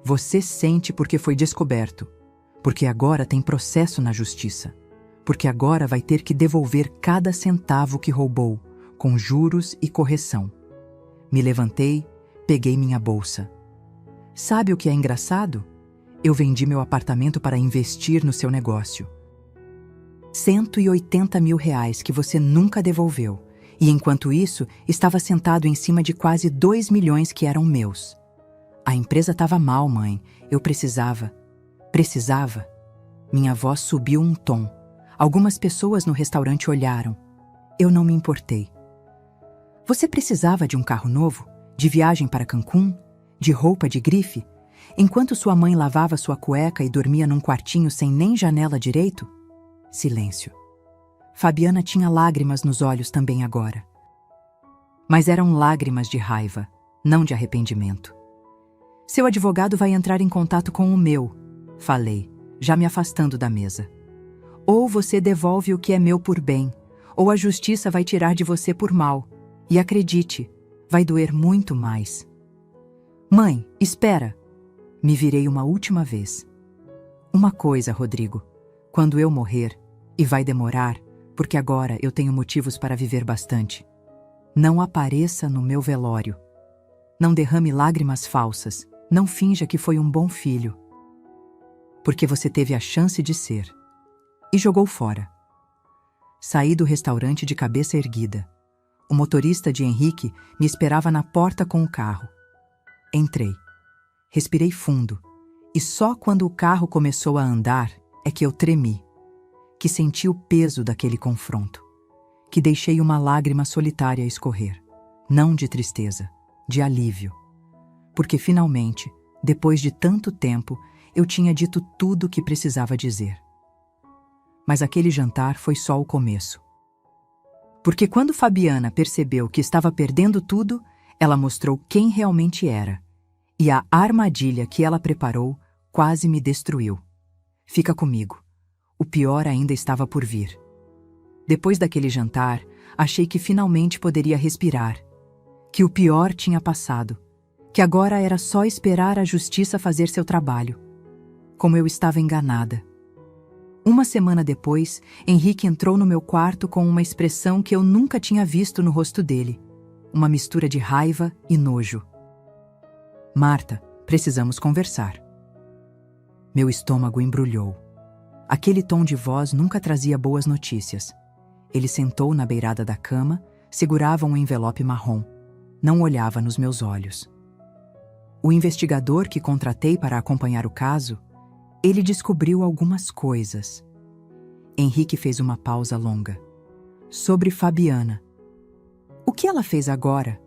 Você sente porque foi descoberto. Porque agora tem processo na justiça. Porque agora vai ter que devolver cada centavo que roubou, com juros e correção. Me levantei, peguei minha bolsa. Sabe o que é engraçado? Eu vendi meu apartamento para investir no seu negócio. 180 mil reais que você nunca devolveu. E enquanto isso, estava sentado em cima de quase 2 milhões que eram meus. A empresa estava mal, mãe. Eu precisava. Precisava. Minha voz subiu um tom. Algumas pessoas no restaurante olharam. Eu não me importei. Você precisava de um carro novo? De viagem para Cancún? De roupa de grife? Enquanto sua mãe lavava sua cueca e dormia num quartinho sem nem janela direito? Silêncio. Fabiana tinha lágrimas nos olhos também agora. Mas eram lágrimas de raiva, não de arrependimento. Seu advogado vai entrar em contato com o meu, falei, já me afastando da mesa. Ou você devolve o que é meu por bem, ou a justiça vai tirar de você por mal. E acredite, vai doer muito mais. Mãe, espera! Me virei uma última vez. Uma coisa, Rodrigo. Quando eu morrer, e vai demorar, porque agora eu tenho motivos para viver bastante, não apareça no meu velório. Não derrame lágrimas falsas. Não finja que foi um bom filho. Porque você teve a chance de ser. E jogou fora. Saí do restaurante de cabeça erguida. O motorista de Henrique me esperava na porta com o carro. Entrei. Respirei fundo. E só quando o carro começou a andar é que eu tremi. Que senti o peso daquele confronto. Que deixei uma lágrima solitária escorrer. Não de tristeza, de alívio. Porque finalmente, depois de tanto tempo, eu tinha dito tudo o que precisava dizer. Mas aquele jantar foi só o começo. Porque quando Fabiana percebeu que estava perdendo tudo, ela mostrou quem realmente era. E a armadilha que ela preparou quase me destruiu. Fica comigo. O pior ainda estava por vir. Depois daquele jantar, achei que finalmente poderia respirar. Que o pior tinha passado. Que agora era só esperar a justiça fazer seu trabalho. Como eu estava enganada. Uma semana depois, Henrique entrou no meu quarto com uma expressão que eu nunca tinha visto no rosto dele. Uma mistura de raiva e nojo. Marta, precisamos conversar. Meu estômago embrulhou. Aquele tom de voz nunca trazia boas notícias. Ele sentou na beirada da cama, segurava um envelope marrom. não olhava nos meus olhos. O investigador que contratei para acompanhar o caso, ele descobriu algumas coisas. Henrique fez uma pausa longa. Sobre Fabiana. O que ela fez agora?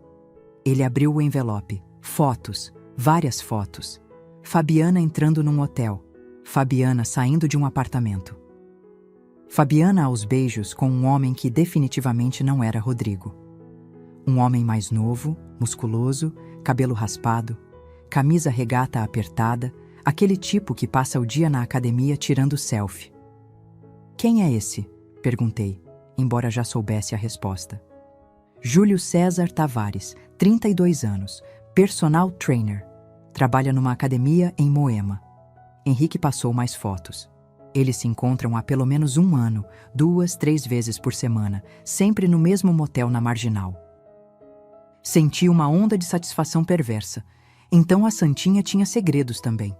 Ele abriu o envelope. Fotos, várias fotos. Fabiana entrando num hotel. Fabiana saindo de um apartamento. Fabiana aos beijos com um homem que definitivamente não era Rodrigo. Um homem mais novo, musculoso, cabelo raspado, camisa regata apertada, aquele tipo que passa o dia na academia tirando selfie. Quem é esse? Perguntei, embora já soubesse a resposta. Júlio César Tavares, 32 anos, personal trainer. Trabalha numa academia em Moema. Henrique passou mais fotos. Eles se encontram há pelo menos um ano, 2, 3 vezes por semana, sempre no mesmo motel na Marginal. Senti uma onda de satisfação perversa. Então a Santinha tinha segredos também.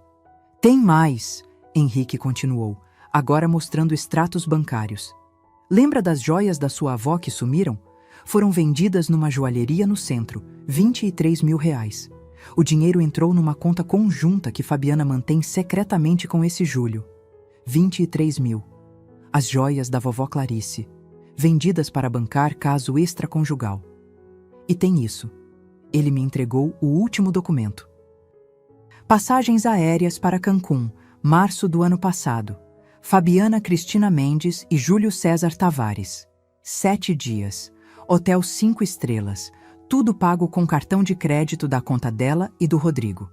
Tem mais, Henrique continuou, agora mostrando extratos bancários. Lembra das joias da sua avó que sumiram? Foram vendidas numa joalheria no centro, R$ 23 mil. O dinheiro entrou numa conta conjunta que Fabiana mantém secretamente com esse Júlio. 23 mil. As joias da vovó Clarice, vendidas para bancar caso extraconjugal. E tem isso. Ele me entregou o último documento. Passagens aéreas para Cancún, março do ano passado. Fabiana Cristina Mendes e Júlio César Tavares. 7 dias. Hotel 5 estrelas. Tudo pago com cartão de crédito da conta dela e do Rodrigo.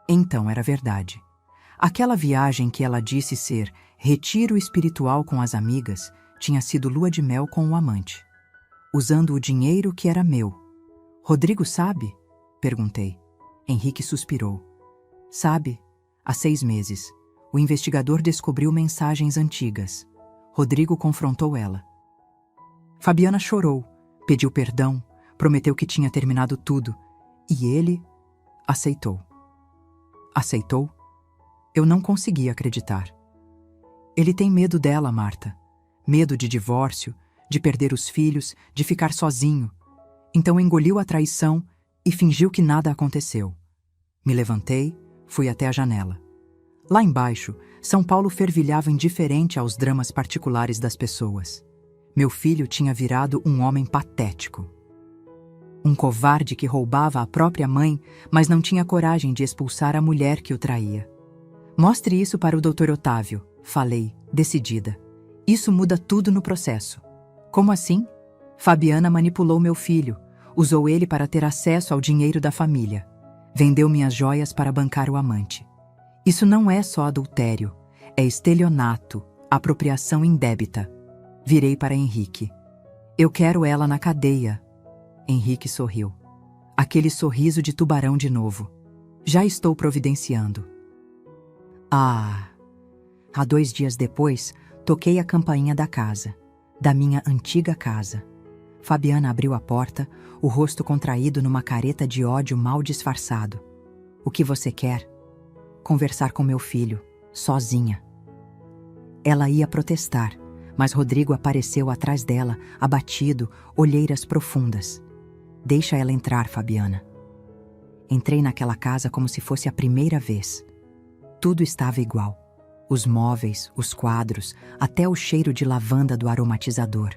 Então era verdade. Aquela viagem que ela disse ser retiro espiritual com as amigas tinha sido lua de mel com o amante. Usando o dinheiro que era meu. Rodrigo sabe? Perguntei. Henrique suspirou. Sabe, há 6 meses, o investigador descobriu mensagens antigas. Rodrigo confrontou ela. Fabiana chorou, pediu perdão, prometeu que tinha terminado tudo. E ele aceitou. Aceitou? Eu não conseguia acreditar. Ele tem medo dela, Marta. Medo de divórcio, de perder os filhos, de ficar sozinho. Então engoliu a traição e fingiu que nada aconteceu. Me levantei, fui até a janela. Lá embaixo, São Paulo fervilhava indiferente aos dramas particulares das pessoas. Meu filho tinha virado um homem patético. Um covarde que roubava a própria mãe, mas não tinha coragem de expulsar a mulher que o traía. Mostre isso para o Dr. Otávio, falei, decidida. Isso muda tudo no processo. Como assim? Fabiana manipulou meu filho, usou ele para ter acesso ao dinheiro da família. Vendeu minhas joias para bancar o amante. Isso não é só adultério, é estelionato, apropriação indébita. Virei para Henrique. Eu quero ela na cadeia. Henrique sorriu. Aquele sorriso de tubarão de novo. Já estou providenciando. Há 2 dias depois, toquei a campainha da casa, da minha antiga casa. Fabiana abriu a porta, o rosto contraído numa careta de ódio mal disfarçado. O que você quer? Conversar com meu filho, sozinha. Ela ia protestar, mas Rodrigo apareceu atrás dela, abatido, olheiras profundas. Deixa ela entrar, Fabiana. Entrei naquela casa como se fosse a primeira vez. Tudo estava igual. Os móveis, os quadros, até o cheiro de lavanda do aromatizador.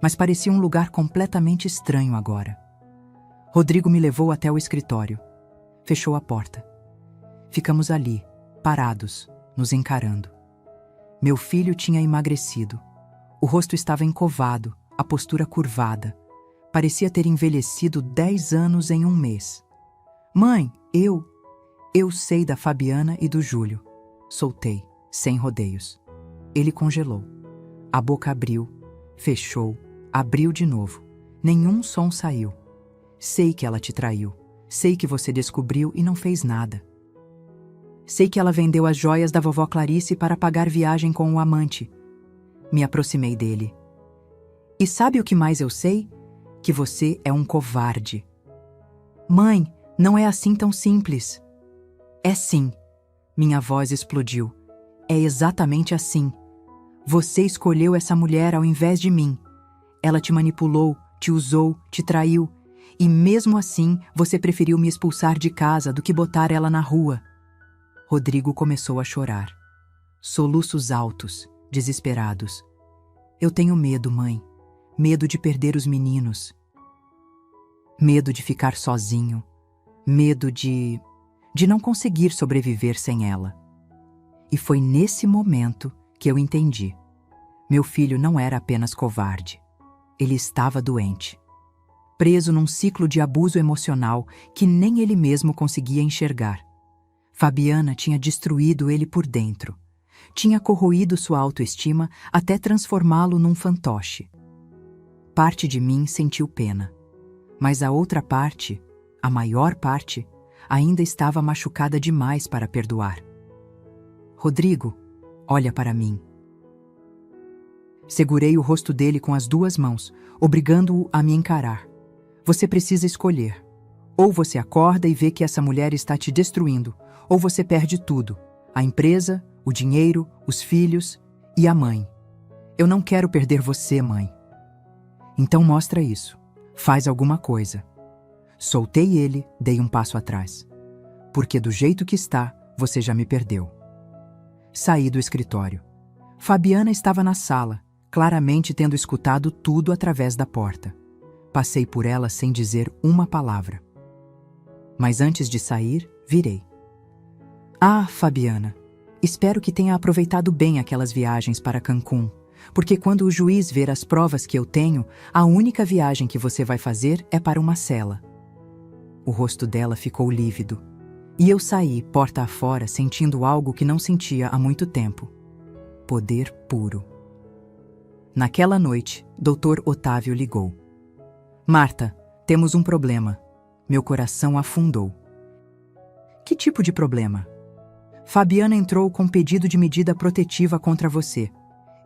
Mas parecia um lugar completamente estranho agora. Rodrigo me levou até o escritório. Fechou a porta. Ficamos ali, parados, nos encarando. Meu filho tinha emagrecido. O rosto estava encovado, a postura curvada. Parecia ter envelhecido 10 anos em um mês. Mãe, eu sei da Fabiana e do Júlio. Soltei, sem rodeios. Ele congelou. A boca abriu, fechou, abriu de novo. Nenhum som saiu. Sei que ela te traiu. Sei que você descobriu e não fez nada. Sei que ela vendeu as joias da vovó Clarice para pagar viagem com o amante. Me aproximei dele. E sabe o que mais eu sei? Que você é um covarde. Mãe, não é assim tão simples. É sim. Minha voz explodiu. É exatamente assim. Você escolheu essa mulher ao invés de mim. Ela te manipulou, te usou, te traiu. E mesmo assim, você preferiu me expulsar de casa do que botar ela na rua. Rodrigo começou a chorar. Soluços altos, desesperados. Eu tenho medo, mãe. Medo de perder os meninos. Medo de ficar sozinho. Medo de não conseguir sobreviver sem ela. E foi nesse momento que eu entendi. Meu filho não era apenas covarde. Ele estava doente. Preso num ciclo de abuso emocional que nem ele mesmo conseguia enxergar. Fabiana tinha destruído ele por dentro. Tinha corroído sua autoestima até transformá-lo num fantoche. Parte de mim sentiu pena. Mas a outra parte, a maior parte, ainda estava machucada demais para perdoar. Rodrigo, olha para mim. Segurei o rosto dele com as 2 mãos, obrigando-o a me encarar. Você precisa escolher. Ou você acorda e vê que essa mulher está te destruindo, ou você perde tudo. A empresa, o dinheiro, os filhos e a mãe. Eu não quero perder você, mãe. Então mostra isso. Faz alguma coisa. Soltei ele, dei um passo atrás. Porque do jeito que está, você já me perdeu. Saí do escritório. Fabiana estava na sala, claramente tendo escutado tudo através da porta. Passei por ela sem dizer uma palavra. Mas antes de sair, virei. Ah, Fabiana, espero que tenha aproveitado bem aquelas viagens para Cancún, porque quando o juiz ver as provas que eu tenho, a única viagem que você vai fazer é para uma cela. O rosto dela ficou lívido. E eu saí, porta afora, sentindo algo que não sentia há muito tempo. Poder puro. Naquela noite, Dr. Otávio ligou. Marta, temos um problema. Meu coração afundou. Que tipo de problema? Fabiana entrou com pedido de medida protetiva contra você.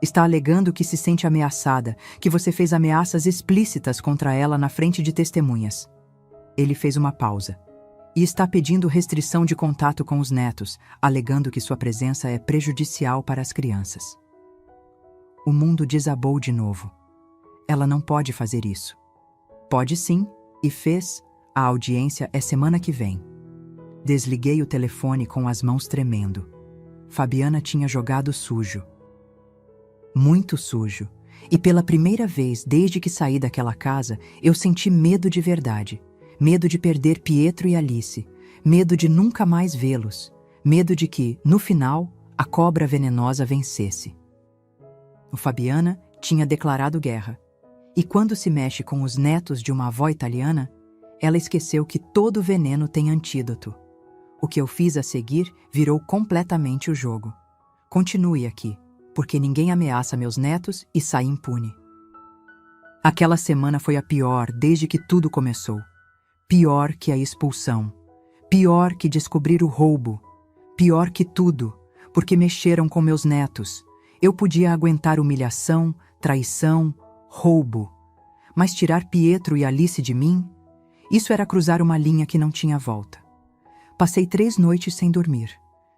Está alegando que se sente ameaçada, que você fez ameaças explícitas contra ela na frente de testemunhas. Ele fez uma pausa. E está pedindo restrição de contato com os netos, alegando que sua presença é prejudicial para as crianças. O mundo desabou de novo. Ela não pode fazer isso. Pode sim, e fez. A audiência é semana que vem. Desliguei o telefone com as mãos tremendo. Fabiana tinha jogado sujo. Muito sujo. E pela primeira vez desde que saí daquela casa, eu senti medo de verdade. Medo de perder Pietro e Alice. Medo de nunca mais vê-los. Medo de que, no final, a cobra venenosa vencesse. O Fabiana tinha declarado guerra. E quando se mexe com os netos de uma avó italiana, ela esqueceu que todo veneno tem antídoto. O que eu fiz a seguir virou completamente o jogo. Continue aqui, porque ninguém ameaça meus netos e sai impune. Aquela semana foi a pior desde que tudo começou. Pior que a expulsão. Pior que descobrir o roubo. Pior que tudo, porque mexeram com meus netos. Eu podia aguentar humilhação, traição, roubo. Mas tirar Pietro e Alice de mim? Isso era cruzar uma linha que não tinha volta. Passei 3 noites sem dormir,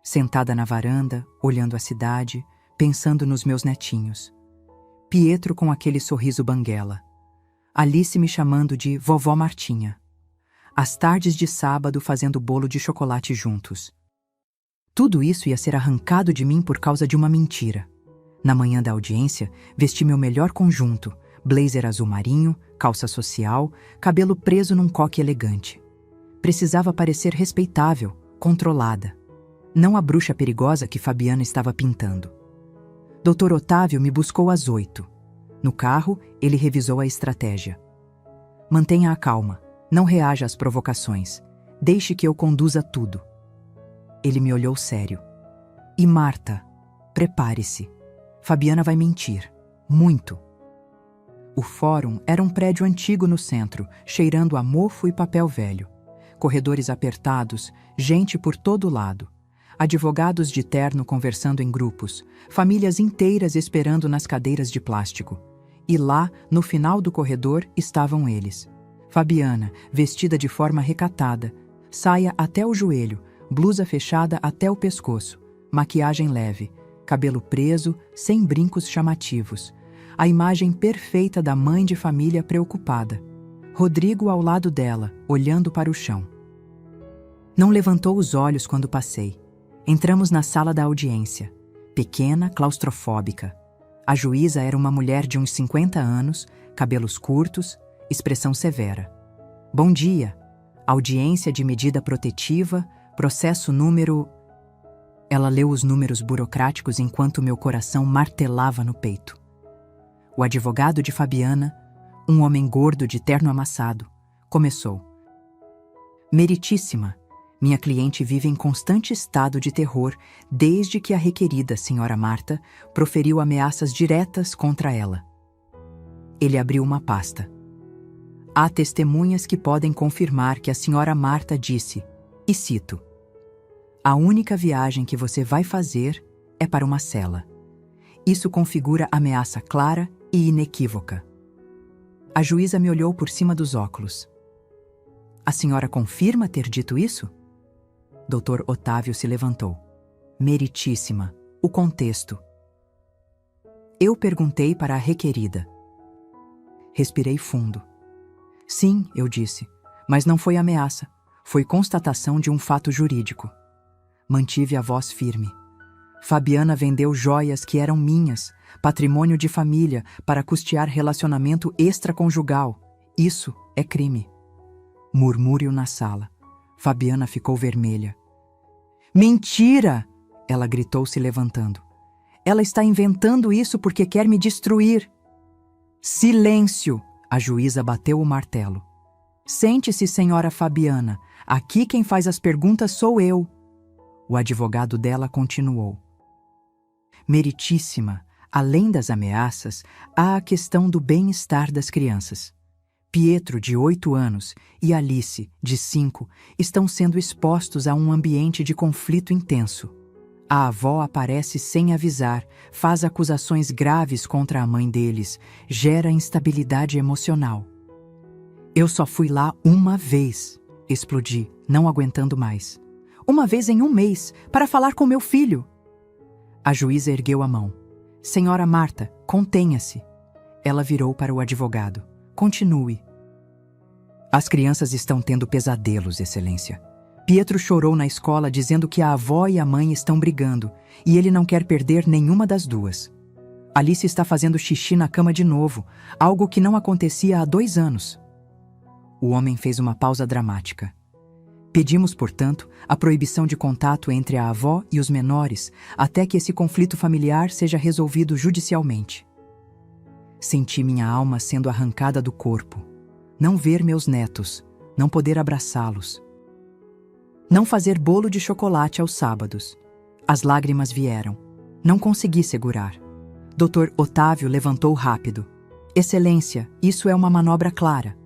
sentada na varanda, olhando a cidade, pensando nos meus netinhos. Pietro com aquele sorriso banguela. Alice me chamando de Vovó Martinha. As tardes de sábado fazendo bolo de chocolate juntos. Tudo isso ia ser arrancado de mim por causa de uma mentira. Na manhã da audiência, vesti meu melhor conjunto, blazer azul marinho, calça social, cabelo preso num coque elegante. Precisava parecer respeitável, controlada. Não a bruxa perigosa que Fabiana estava pintando. Dr. Otávio me buscou às 8. No carro, ele revisou a estratégia. Mantenha a calma. Não reaja às provocações. Deixe que eu conduza tudo. Ele me olhou sério. E Marta, prepare-se. Fabiana vai mentir. Muito. O fórum era um prédio antigo no centro, cheirando a mofo e papel velho. Corredores apertados, gente por todo lado. Advogados de terno conversando em grupos. Famílias inteiras esperando nas cadeiras de plástico. E lá, no final do corredor, estavam eles. Fabiana, vestida de forma recatada, saia até o joelho, blusa fechada até o pescoço, maquiagem leve, cabelo preso, sem brincos chamativos. A imagem perfeita da mãe de família preocupada. Rodrigo ao lado dela, olhando para o chão. Não levantou os olhos quando passei. Entramos na sala da audiência. Pequena, claustrofóbica. A juíza era uma mulher de uns 50 anos, cabelos curtos, expressão severa. Bom dia. Audiência de medida protetiva, processo número... Ela leu os números burocráticos enquanto meu coração martelava no peito. O advogado de Fabiana, um homem gordo de terno amassado, começou. Meritíssima, minha cliente vive em constante estado de terror desde que a requerida senhora Marta proferiu ameaças diretas contra ela. Ele abriu uma pasta. Há testemunhas que podem confirmar que a senhora Marta disse, e cito, a única viagem que você vai fazer é para uma cela. Isso configura ameaça clara e inequívoca. A juíza me olhou por cima dos óculos. A senhora confirma ter dito isso? Dr. Otávio se levantou. Meritíssima, o contexto. Eu perguntei para a requerida. Respirei fundo. Sim, eu disse, mas não foi ameaça, foi constatação de um fato jurídico. Mantive a voz firme. Fabiana vendeu joias que eram minhas, patrimônio de família, para custear relacionamento extraconjugal. Isso é crime. Murmúrio na sala. Fabiana ficou vermelha. Mentira! Ela gritou se levantando. Ela está inventando isso porque quer me destruir. Silêncio! A juíza bateu o martelo. Sente-se, senhora Fabiana. Aqui quem faz as perguntas sou eu. O advogado dela continuou. Meritíssima, além das ameaças, há a questão do bem-estar das crianças. Pietro, de 8 anos, e Alice, de 5, estão sendo expostos a um ambiente de conflito intenso. A avó aparece sem avisar, faz acusações graves contra a mãe deles, gera instabilidade emocional. Eu só fui lá uma vez, explodi, não aguentando mais. Uma vez em um mês, para falar com meu filho. A juíza ergueu a mão. Senhora Marta, contenha-se. Ela virou para o advogado. Continue. As crianças estão tendo pesadelos, Excelência. Pietro chorou na escola dizendo que a avó e a mãe estão brigando e ele não quer perder nenhuma das duas. Alice está fazendo xixi na cama de novo, algo que não acontecia há 2 anos. O homem fez uma pausa dramática. Pedimos, portanto, a proibição de contato entre a avó e os menores até que esse conflito familiar seja resolvido judicialmente. Senti minha alma sendo arrancada do corpo. Não ver meus netos, não poder abraçá-los. Não fazer bolo de chocolate aos sábados. As lágrimas vieram. Não consegui segurar. Dr. Otávio levantou rápido. Excelência, isso é uma manobra clara.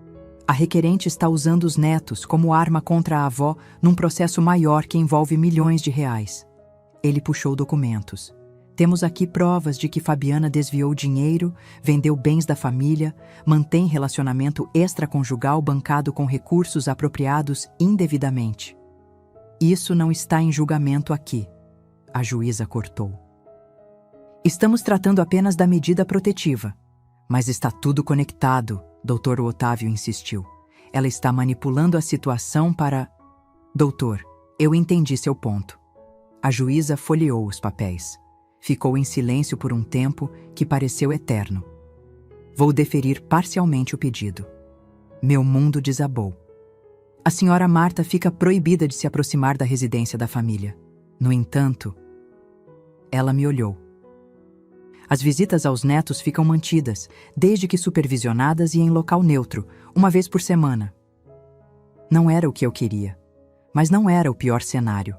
A requerente está usando os netos como arma contra a avó num processo maior que envolve milhões de reais. Ele puxou documentos. Temos aqui provas de que Fabiana desviou dinheiro, vendeu bens da família, mantém relacionamento extraconjugal bancado com recursos apropriados indevidamente. Isso não está em julgamento aqui. A juíza cortou. Estamos tratando apenas da medida protetiva. Mas está tudo conectado, Dr. Otávio insistiu. Ela está manipulando a situação para... Doutor, eu entendi seu ponto. A juíza folheou os papéis. Ficou em silêncio por um tempo que pareceu eterno. Vou deferir parcialmente o pedido. Meu mundo desabou. A senhora Marta fica proibida de se aproximar da residência da família. No entanto, ela me olhou. As visitas aos netos ficam mantidas, desde que supervisionadas e em local neutro, uma vez por semana. Não era o que eu queria, mas não era o pior cenário.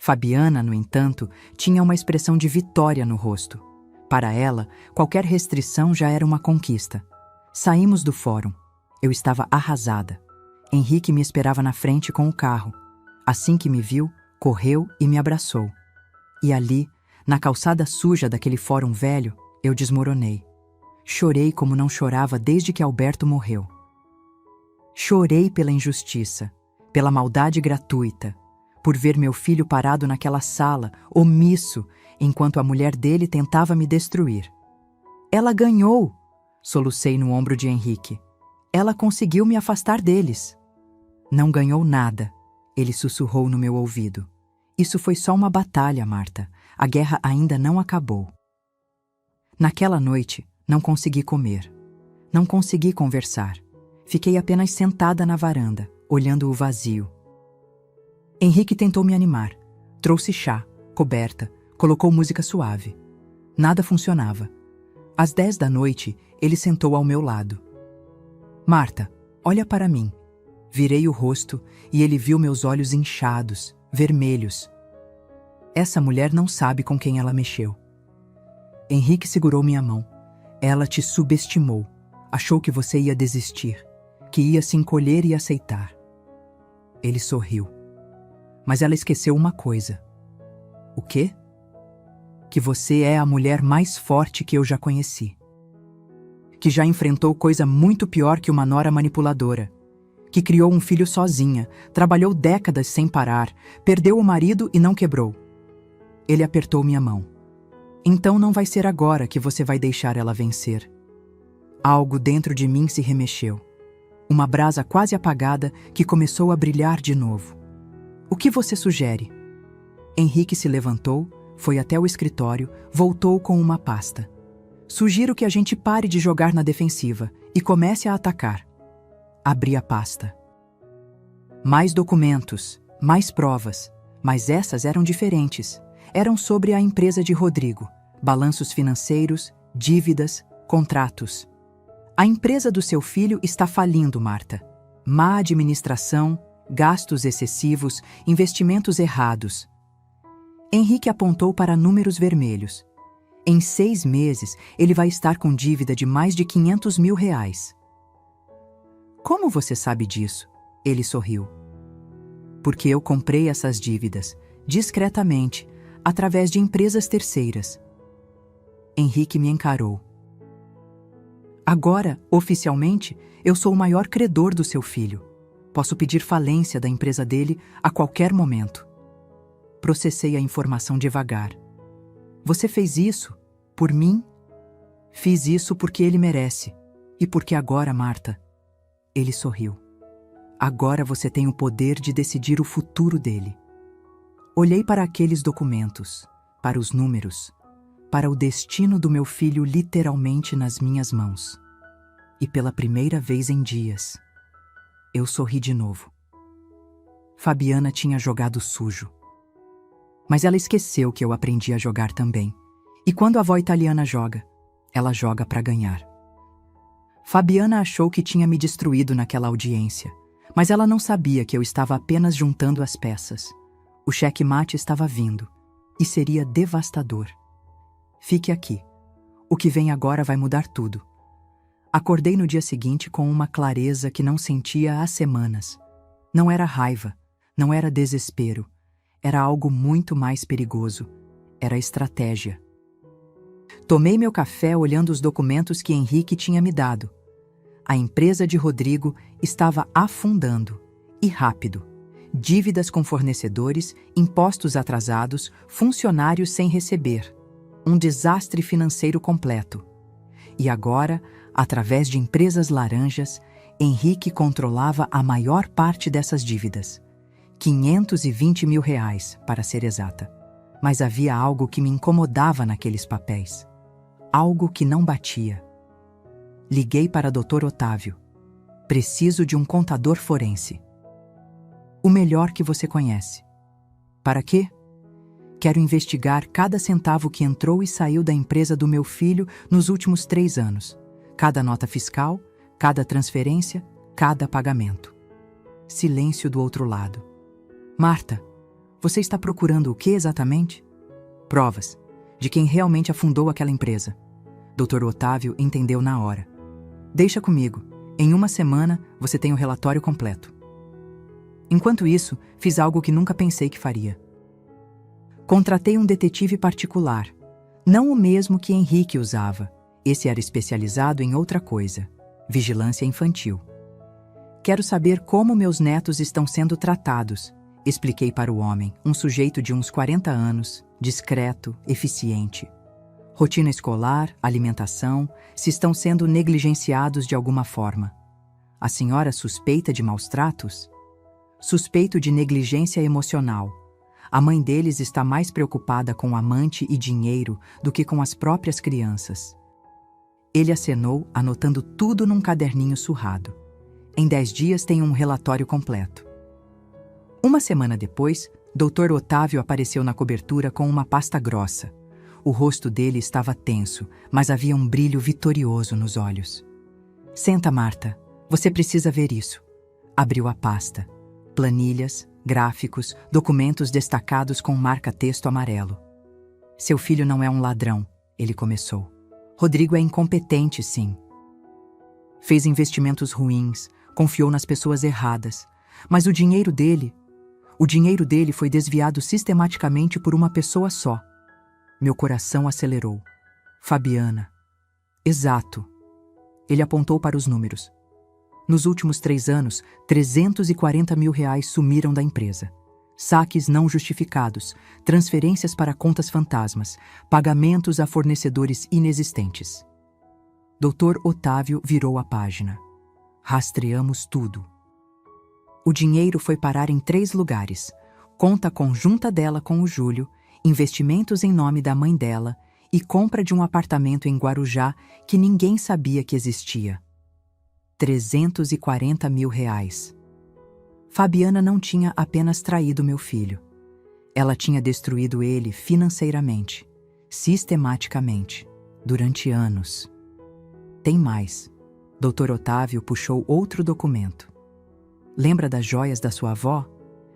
Fabiana, no entanto, tinha uma expressão de vitória no rosto. Para ela, qualquer restrição já era uma conquista. Saímos do fórum. Eu estava arrasada. Henrique me esperava na frente com o carro. Assim que me viu, correu e me abraçou. E ali, na calçada suja daquele fórum velho, eu desmoronei. Chorei como não chorava desde que Alberto morreu. Chorei pela injustiça, pela maldade gratuita, por ver meu filho parado naquela sala, omisso, enquanto a mulher dele tentava me destruir. Ela ganhou! Solucei no ombro de Henrique. Ela conseguiu me afastar deles. Não ganhou nada, ele sussurrou no meu ouvido. Isso foi só uma batalha, Marta. A guerra ainda não acabou. Naquela noite, não consegui comer. Não consegui conversar. Fiquei apenas sentada na varanda, olhando o vazio. Henrique tentou me animar. Trouxe chá, coberta, colocou música suave. Nada funcionava. Às 10 da noite, ele sentou ao meu lado. Marta, olha para mim. Virei o rosto e ele viu meus olhos inchados, vermelhos. Essa mulher não sabe com quem ela mexeu. Henrique segurou minha mão. Ela te subestimou. Achou que você ia desistir, que ia se encolher e aceitar. Ele sorriu. Mas ela esqueceu uma coisa. O quê? Que você é a mulher mais forte que eu já conheci. Que já enfrentou coisa muito pior que uma nora manipuladora. Que criou um filho sozinha, trabalhou décadas sem parar, perdeu o marido e não quebrou. Ele apertou minha mão. Então não vai ser agora que você vai deixar ela vencer. Algo dentro de mim se remexeu. Uma brasa quase apagada que começou a brilhar de novo. O que você sugere? Henrique se levantou, foi até o escritório, voltou com uma pasta. Sugiro que a gente pare de jogar na defensiva e comece a atacar. Abri a pasta. Mais documentos, mais provas, mas essas eram diferentes. Eram sobre a empresa de Rodrigo, balanços financeiros, dívidas, contratos. A empresa do seu filho está falindo, Marta. Má administração, gastos excessivos, investimentos errados. Henrique apontou para números vermelhos. Em 6 meses, ele vai estar com dívida de mais de R$500 mil. Como você sabe disso? Ele sorriu. Porque eu comprei essas dívidas, discretamente, através de empresas terceiras. Henrique me encarou. Agora, oficialmente, eu sou o maior credor do seu filho. Posso pedir falência da empresa dele a qualquer momento. Processei a informação devagar. Você fez isso por mim? Fiz isso porque ele merece. E porque agora, Marta... Ele sorriu. Agora você tem o poder de decidir o futuro dele. Olhei para aqueles documentos, para os números, para o destino do meu filho literalmente nas minhas mãos. E pela primeira vez em dias, eu sorri de novo. Fabiana tinha jogado sujo. Mas ela esqueceu que eu aprendi a jogar também. E quando a avó italiana joga, ela joga para ganhar. Fabiana achou que tinha me destruído naquela audiência, mas ela não sabia que eu estava apenas juntando as peças. O cheque-mate estava vindo, e seria devastador. Fique aqui. O que vem agora vai mudar tudo. Acordei no dia seguinte com uma clareza que não sentia há semanas. Não era raiva, não era desespero. Era algo muito mais perigoso. Era estratégia. Tomei meu café olhando os documentos que Henrique tinha me dado. A empresa de Rodrigo estava afundando, e rápido. Dívidas com fornecedores, impostos atrasados, funcionários sem receber. Um desastre financeiro completo. E agora, através de empresas laranjas, Henrique controlava a maior parte dessas dívidas. R$520 mil, para ser exata. Mas havia algo que me incomodava naqueles papéis. Algo que não batia. Liguei para Dr. Otávio. Preciso de um contador forense. O melhor que você conhece. Para quê? Quero investigar cada centavo que entrou e saiu da empresa do meu filho nos últimos 3 anos. Cada nota fiscal, cada transferência, cada pagamento. Silêncio do outro lado. Marta, você está procurando o que exatamente? Provas, de quem realmente afundou aquela empresa. Dr. Otávio entendeu na hora. Deixa comigo. Em 1 semana, você tem o relatório completo. Enquanto isso, fiz algo que nunca pensei que faria. Contratei um detetive particular. Não o mesmo que Henrique usava. Esse era especializado em outra coisa. Vigilância infantil. Quero saber como meus netos estão sendo tratados. Expliquei para o homem, um sujeito de uns 40 anos, discreto, eficiente. Rotina escolar, alimentação, se estão sendo negligenciados de alguma forma. A senhora suspeita de maus tratos? Suspeito de negligência emocional. A mãe deles está mais preocupada com amante e dinheiro do que com as próprias crianças. Ele acenou, anotando tudo num caderninho surrado. Em 10 dias tenho um relatório completo. Uma semana depois, Dr. Otávio apareceu na cobertura com uma pasta grossa. O rosto dele estava tenso, mas havia um brilho vitorioso nos olhos. Senta, Marta. Você precisa ver isso. Abriu a pasta. Planilhas, gráficos, documentos destacados com marca-texto amarelo. Seu filho não é um ladrão, ele começou. Rodrigo é incompetente, sim. Fez investimentos ruins, confiou nas pessoas erradas, mas o dinheiro dele foi desviado sistematicamente por uma pessoa só. Meu coração acelerou. Fabiana. Exato. Ele apontou para os números. Nos últimos 3 anos, R$340 mil sumiram da empresa. Saques não justificados, transferências para contas fantasmas, pagamentos a fornecedores inexistentes. Dr. Otávio virou a página. Rastreamos tudo. O dinheiro foi parar em 3 lugares. Conta conjunta dela com o Júlio, investimentos em nome da mãe dela e compra de um apartamento em Guarujá que ninguém sabia que existia. R$340 mil. Fabiana não tinha apenas traído meu filho. Ela tinha destruído ele financeiramente, sistematicamente, durante anos. Tem mais. Dr. Otávio puxou outro documento. Lembra das joias da sua avó?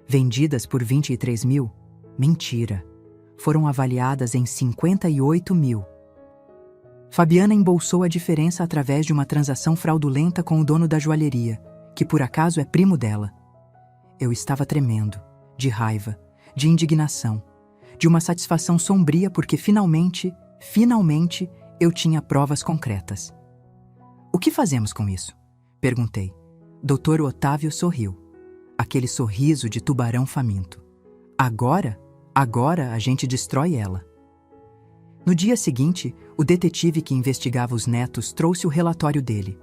Vendidas por 23 mil? Mentira. Foram avaliadas em 58 mil. Fabiana embolsou a diferença através de uma transação fraudulenta com o dono da joalheria, que por acaso é primo dela. Eu estava tremendo, de raiva, de indignação, de uma satisfação sombria porque finalmente, eu tinha provas concretas. O que fazemos com isso? Perguntei. Dr. Otávio sorriu. Aquele sorriso de tubarão faminto. Agora a gente destrói ela. No dia seguinte, o detetive que investigava os netos trouxe o relatório dele.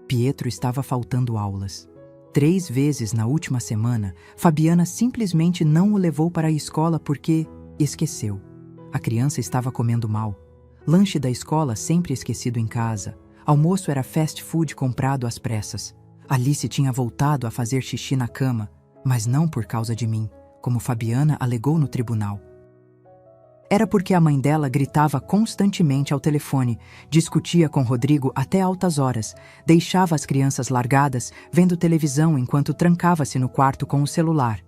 Pietro estava faltando aulas. 3 vezes na última semana, Fabiana simplesmente não o levou para a escola porque esqueceu. A criança estava comendo mal. Lanche da escola sempre esquecido em casa. Almoço era fast food comprado às pressas. Alice tinha voltado a fazer xixi na cama, mas não por causa de mim, como Fabiana alegou no tribunal. Era porque a mãe dela gritava constantemente ao telefone, discutia com Rodrigo até altas horas, deixava as crianças largadas, vendo televisão enquanto trancava-se no quarto com o celular.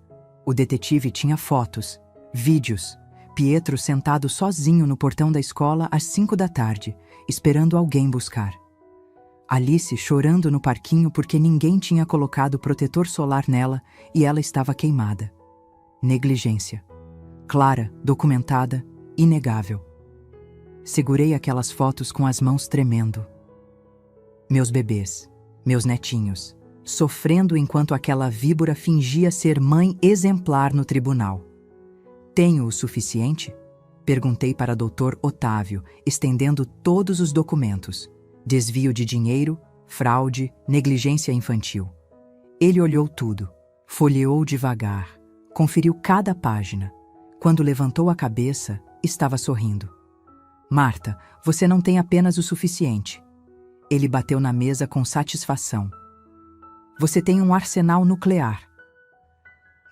O detetive tinha fotos, vídeos. Pietro sentado sozinho no portão da escola às 5 da tarde, esperando alguém buscar. Alice chorando no parquinho porque ninguém tinha colocado protetor solar nela e ela estava queimada. Negligência. Clara, documentada, inegável. Segurei aquelas fotos com as mãos tremendo. Meus bebês, meus netinhos, sofrendo enquanto aquela víbora fingia ser mãe exemplar no tribunal. Tenho o suficiente? Perguntei para Dr. Otávio, estendendo todos os documentos. Desvio de dinheiro, fraude, negligência infantil. Ele olhou tudo, folheou devagar, conferiu cada página. Quando levantou a cabeça, estava sorrindo. Marta, você não tem apenas o suficiente. Ele bateu na mesa com satisfação. Você tem um arsenal nuclear.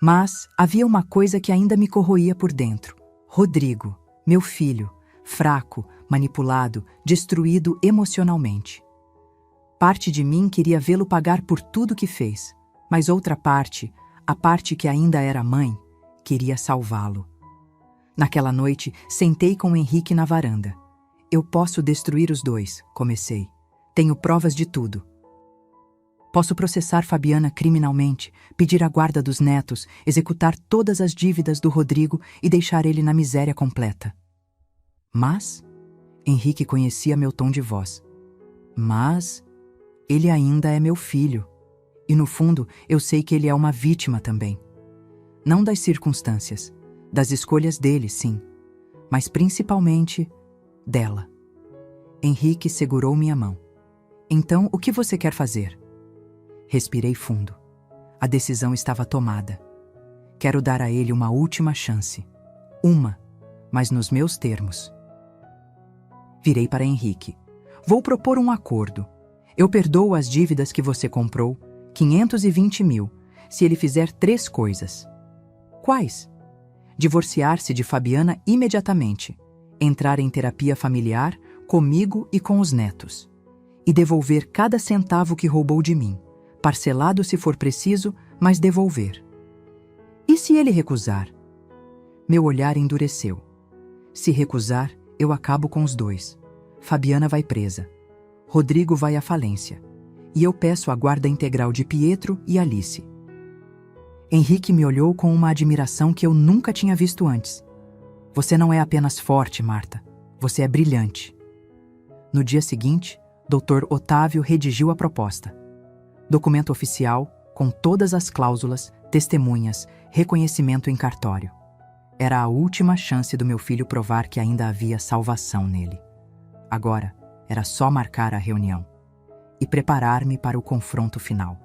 Mas havia uma coisa que ainda me corroía por dentro. Rodrigo, meu filho, fraco, manipulado, destruído emocionalmente. Parte de mim queria vê-lo pagar por tudo que fez, mas outra parte, a parte que ainda era mãe, queria salvá-lo. Naquela noite, sentei com Henrique na varanda. Eu posso destruir os dois, comecei. Tenho provas de tudo. Posso processar Fabiana criminalmente, pedir a guarda dos netos, executar todas as dívidas do Rodrigo e deixar ele na miséria completa. Mas, Henrique conhecia meu tom de voz. Mas, ele ainda é meu filho. E no fundo, eu sei que ele é uma vítima também. Não das circunstâncias, das escolhas dele, sim, mas principalmente dela. Henrique segurou minha mão. Então, o que você quer fazer? Respirei fundo. A decisão estava tomada. Quero dar a ele uma última chance. Mas nos meus termos. Virei para Henrique. Vou propor um acordo. Eu perdoo as dívidas que você comprou, 520 mil, se ele fizer 3 coisas. Quais? Divorciar-se de Fabiana imediatamente, entrar em terapia familiar comigo e com os netos, e devolver cada centavo que roubou de mim, parcelado se for preciso, mas devolver. E se ele recusar? Meu olhar endureceu. Se recusar, eu acabo com os 2. Fabiana vai presa. Rodrigo vai à falência. E eu peço a guarda integral de Pietro e Alice. Henrique me olhou com uma admiração que eu nunca tinha visto antes. Você não é apenas forte, Marta. Você é brilhante. No dia seguinte, Dr. Otávio redigiu a proposta. Documento oficial, com todas as cláusulas, testemunhas, reconhecimento em cartório. Era a última chance do meu filho provar que ainda havia salvação nele. Agora, era só marcar a reunião e preparar-me para o confronto final.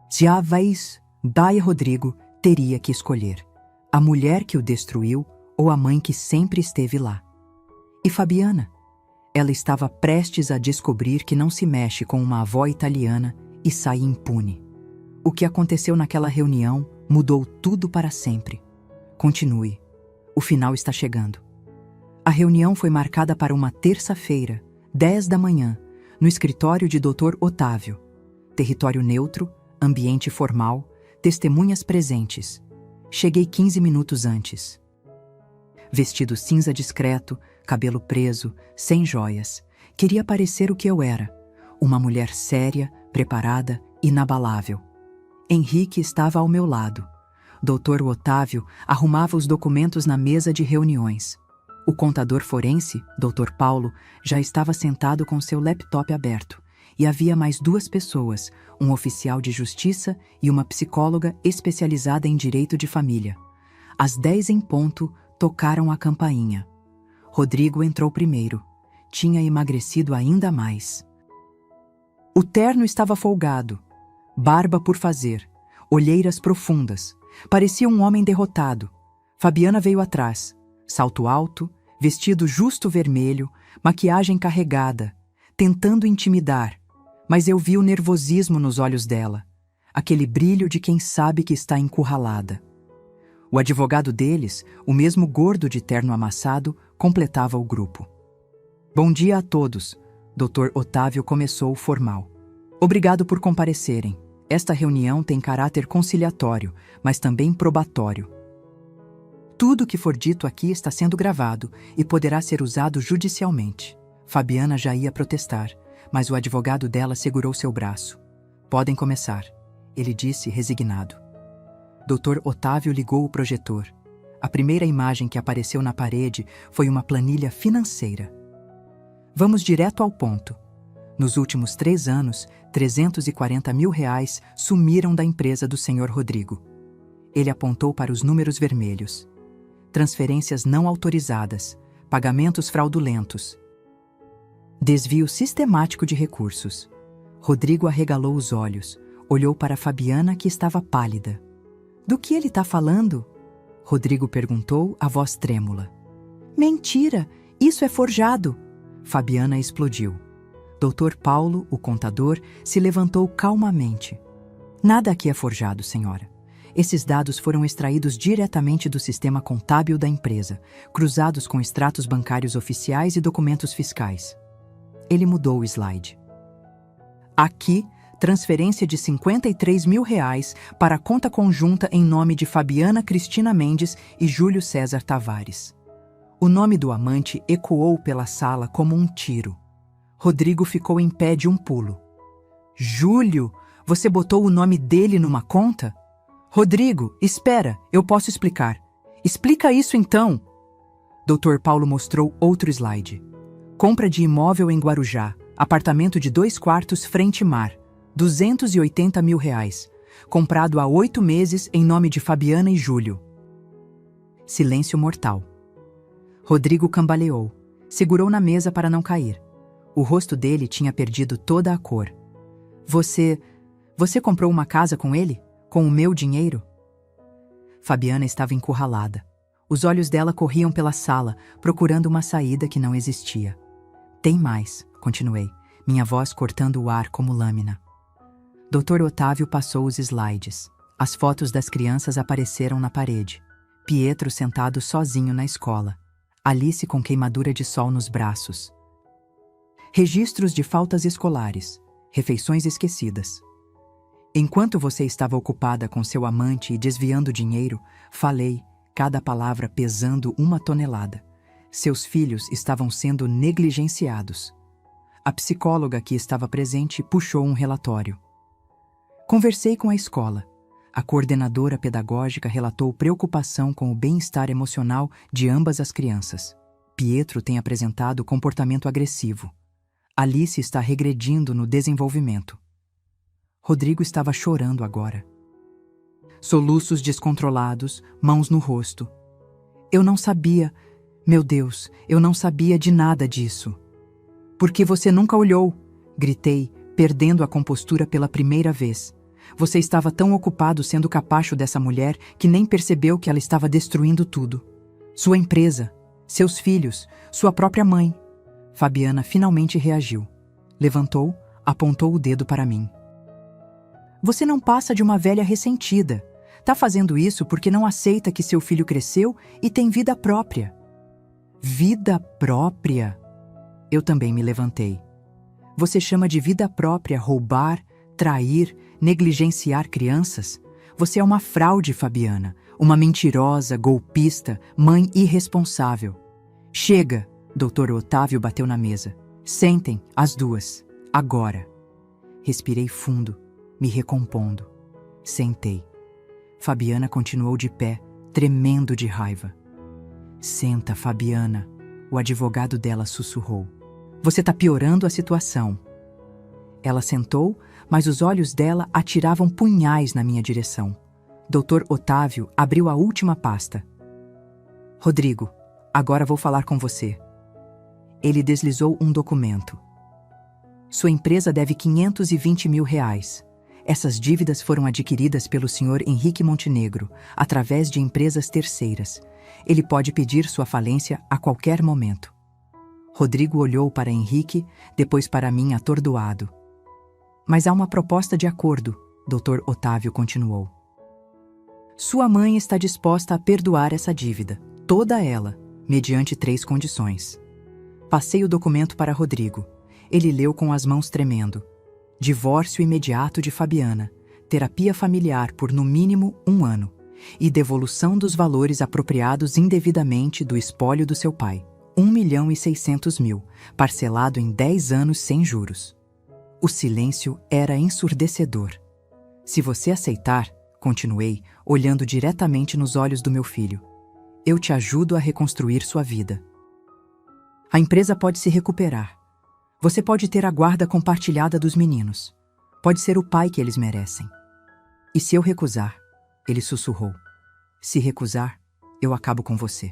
Já vez, Dai Rodrigo teria que escolher a mulher que o destruiu ou a mãe que sempre esteve lá. E Fabiana? Ela estava prestes a descobrir que não se mexe com uma avó italiana e sai impune. O que aconteceu naquela reunião mudou tudo para sempre. Continue. O final está chegando. A reunião foi marcada para uma terça-feira, 10 da manhã, no escritório de Dr. Otávio. Território neutro, ambiente formal, testemunhas presentes. Cheguei 15 minutos antes. Vestido cinza discreto, cabelo preso, sem joias. Queria parecer o que eu era. Uma mulher séria, preparada, inabalável. Henrique estava ao meu lado. Dr. Otávio arrumava os documentos na mesa de reuniões. O contador forense, Dr. Paulo, já estava sentado com seu laptop aberto. E havia mais 2 pessoas, um oficial de justiça e uma psicóloga especializada em direito de família. Às 10 em ponto, tocaram a campainha. Rodrigo entrou primeiro. Tinha emagrecido ainda mais. O terno estava folgado, barba por fazer, olheiras profundas. Parecia um homem derrotado. Fabiana veio atrás, salto alto, vestido justo vermelho, maquiagem carregada, tentando intimidar, mas eu vi o nervosismo nos olhos dela, aquele brilho de quem sabe que está encurralada. O advogado deles, o mesmo gordo de terno amassado, completava o grupo. Bom dia a todos, Dr. Otávio começou formal. Obrigado por comparecerem. Esta reunião tem caráter conciliatório, mas também probatório. Tudo que for dito aqui está sendo gravado e poderá ser usado judicialmente. Fabiana já ia protestar, mas o advogado dela segurou seu braço. Podem começar, ele disse resignado. Dr. Otávio ligou o projetor. A primeira imagem que apareceu na parede foi uma planilha financeira. Vamos direto ao ponto. Nos últimos 3 anos, 340 mil reais sumiram da empresa do Sr. Rodrigo. Ele apontou para os números vermelhos. Transferências não autorizadas, pagamentos fraudulentos. Desvio sistemático de recursos. Rodrigo arregalou os olhos, olhou para Fabiana, que estava pálida. Do que ele está falando? Rodrigo perguntou, a voz trêmula. Mentira! Isso é forjado! Fabiana explodiu. Dr. Paulo, o contador, se levantou calmamente. Nada aqui é forjado, senhora. Esses dados foram extraídos diretamente do sistema contábil da empresa, cruzados com extratos bancários oficiais e documentos fiscais. Ele mudou o slide. Aqui, transferência de 53 mil reais para a conta conjunta em nome de Fabiana Cristina Mendes e Júlio César Tavares. O nome do amante ecoou pela sala como um tiro. Rodrigo ficou em pé de um pulo. Júlio, você botou o nome dele numa conta? Rodrigo, espera, eu posso explicar. Explica isso então. Dr. Paulo mostrou outro slide. Compra de imóvel em Guarujá, apartamento de 2 quartos frente mar, 280 mil reais, comprado há 8 meses em nome de Fabiana e Júlio. Silêncio mortal. Rodrigo cambaleou, segurou na mesa para não cair. O rosto dele tinha perdido toda a cor. Você comprou uma casa com ele? Com o meu dinheiro? Fabiana estava encurralada. Os olhos dela corriam pela sala, procurando uma saída que não existia. Tem mais, continuei, minha voz cortando o ar como lâmina. Dr. Otávio passou os slides. As fotos das crianças apareceram na parede. Pietro sentado sozinho na escola. Alice com queimadura de sol nos braços. Registros de faltas escolares. Refeições esquecidas. Enquanto você estava ocupada com seu amante e desviando dinheiro, falei, cada palavra pesando 1 tonelada. Seus filhos estavam sendo negligenciados. A psicóloga que estava presente puxou um relatório. Conversei com a escola. A coordenadora pedagógica relatou preocupação com o bem-estar emocional de ambas as crianças. Pietro tem apresentado comportamento agressivo. Alice está regredindo no desenvolvimento. Rodrigo estava chorando agora. Soluços descontrolados, mãos no rosto. Eu não sabia, meu Deus, eu não sabia de nada disso. Por que você nunca olhou? Gritei, perdendo a compostura pela primeira vez. Você estava tão ocupado sendo capacho dessa mulher que nem percebeu que ela estava destruindo tudo. Sua empresa, seus filhos, sua própria mãe. Fabiana finalmente reagiu. Levantou, apontou o dedo para mim. Você não passa de uma velha ressentida. Tá fazendo isso porque não aceita que seu filho cresceu e tem vida própria. Vida própria? Eu também me levantei. Você chama de vida própria roubar, trair, negligenciar crianças? Você é uma fraude, Fabiana. Uma mentirosa, golpista, mãe irresponsável. Chega! Dr. Otávio bateu na mesa. Sentem, as duas. Agora. Respirei fundo, me recompondo. Sentei. Fabiana continuou de pé, tremendo de raiva. Senta, Fabiana. O advogado dela sussurrou. Você tá piorando a situação. Ela sentou, mas os olhos dela atiravam punhais na minha direção. Dr. Otávio abriu a última pasta. Rodrigo, agora vou falar com você. Ele deslizou um documento. Sua empresa deve R$520 mil. Essas dívidas foram adquiridas pelo Sr. Henrique Montenegro, através de empresas terceiras. Ele pode pedir sua falência a qualquer momento. Rodrigo olhou para Henrique, depois para mim atordoado. Mas há uma proposta de acordo, Dr. Otávio continuou. Sua mãe está disposta a perdoar essa dívida, toda ela, mediante 3 condições. Passei o documento para Rodrigo. Ele leu com as mãos tremendo. Divórcio imediato de Fabiana, terapia familiar por no mínimo 1 ano e devolução dos valores apropriados indevidamente do espólio do seu pai, R$1.600.000, parcelado em 10 anos sem juros. O silêncio era ensurdecedor. Se você aceitar, continuei, olhando diretamente nos olhos do meu filho, eu te ajudo a reconstruir sua vida. A empresa pode se recuperar. Você pode ter a guarda compartilhada dos meninos. Pode ser o pai que eles merecem. E se eu recusar? Ele sussurrou. Se recusar, eu acabo com você.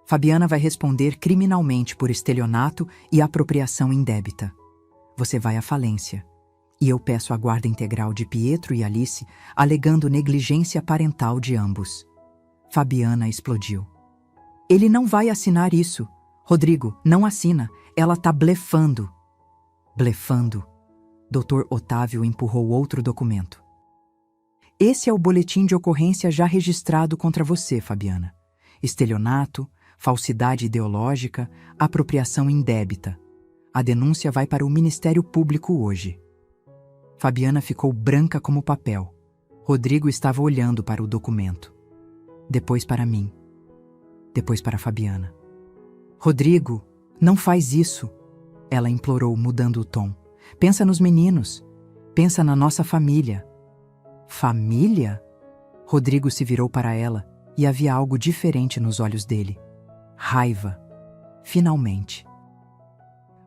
Fabiana vai responder criminalmente por estelionato e apropriação indébita. Você vai à falência. E eu peço a guarda integral de Pietro e Alice, alegando negligência parental de ambos. Fabiana explodiu. Ele não vai assinar isso. Rodrigo, não assina. Ela tá blefando. Blefando. Dr. Otávio empurrou outro documento. Esse é o boletim de ocorrência já registrado contra você, Fabiana. Estelionato, falsidade ideológica, apropriação indébita. A denúncia vai para o Ministério Público hoje. Fabiana ficou branca como papel. Rodrigo estava olhando para o documento. Depois para mim. Depois para Fabiana. Rodrigo, não faz isso. Ela implorou, mudando o tom. Pensa nos meninos. Pensa na nossa família. Família? Rodrigo se virou para ela e havia algo diferente nos olhos dele. Raiva. Finalmente.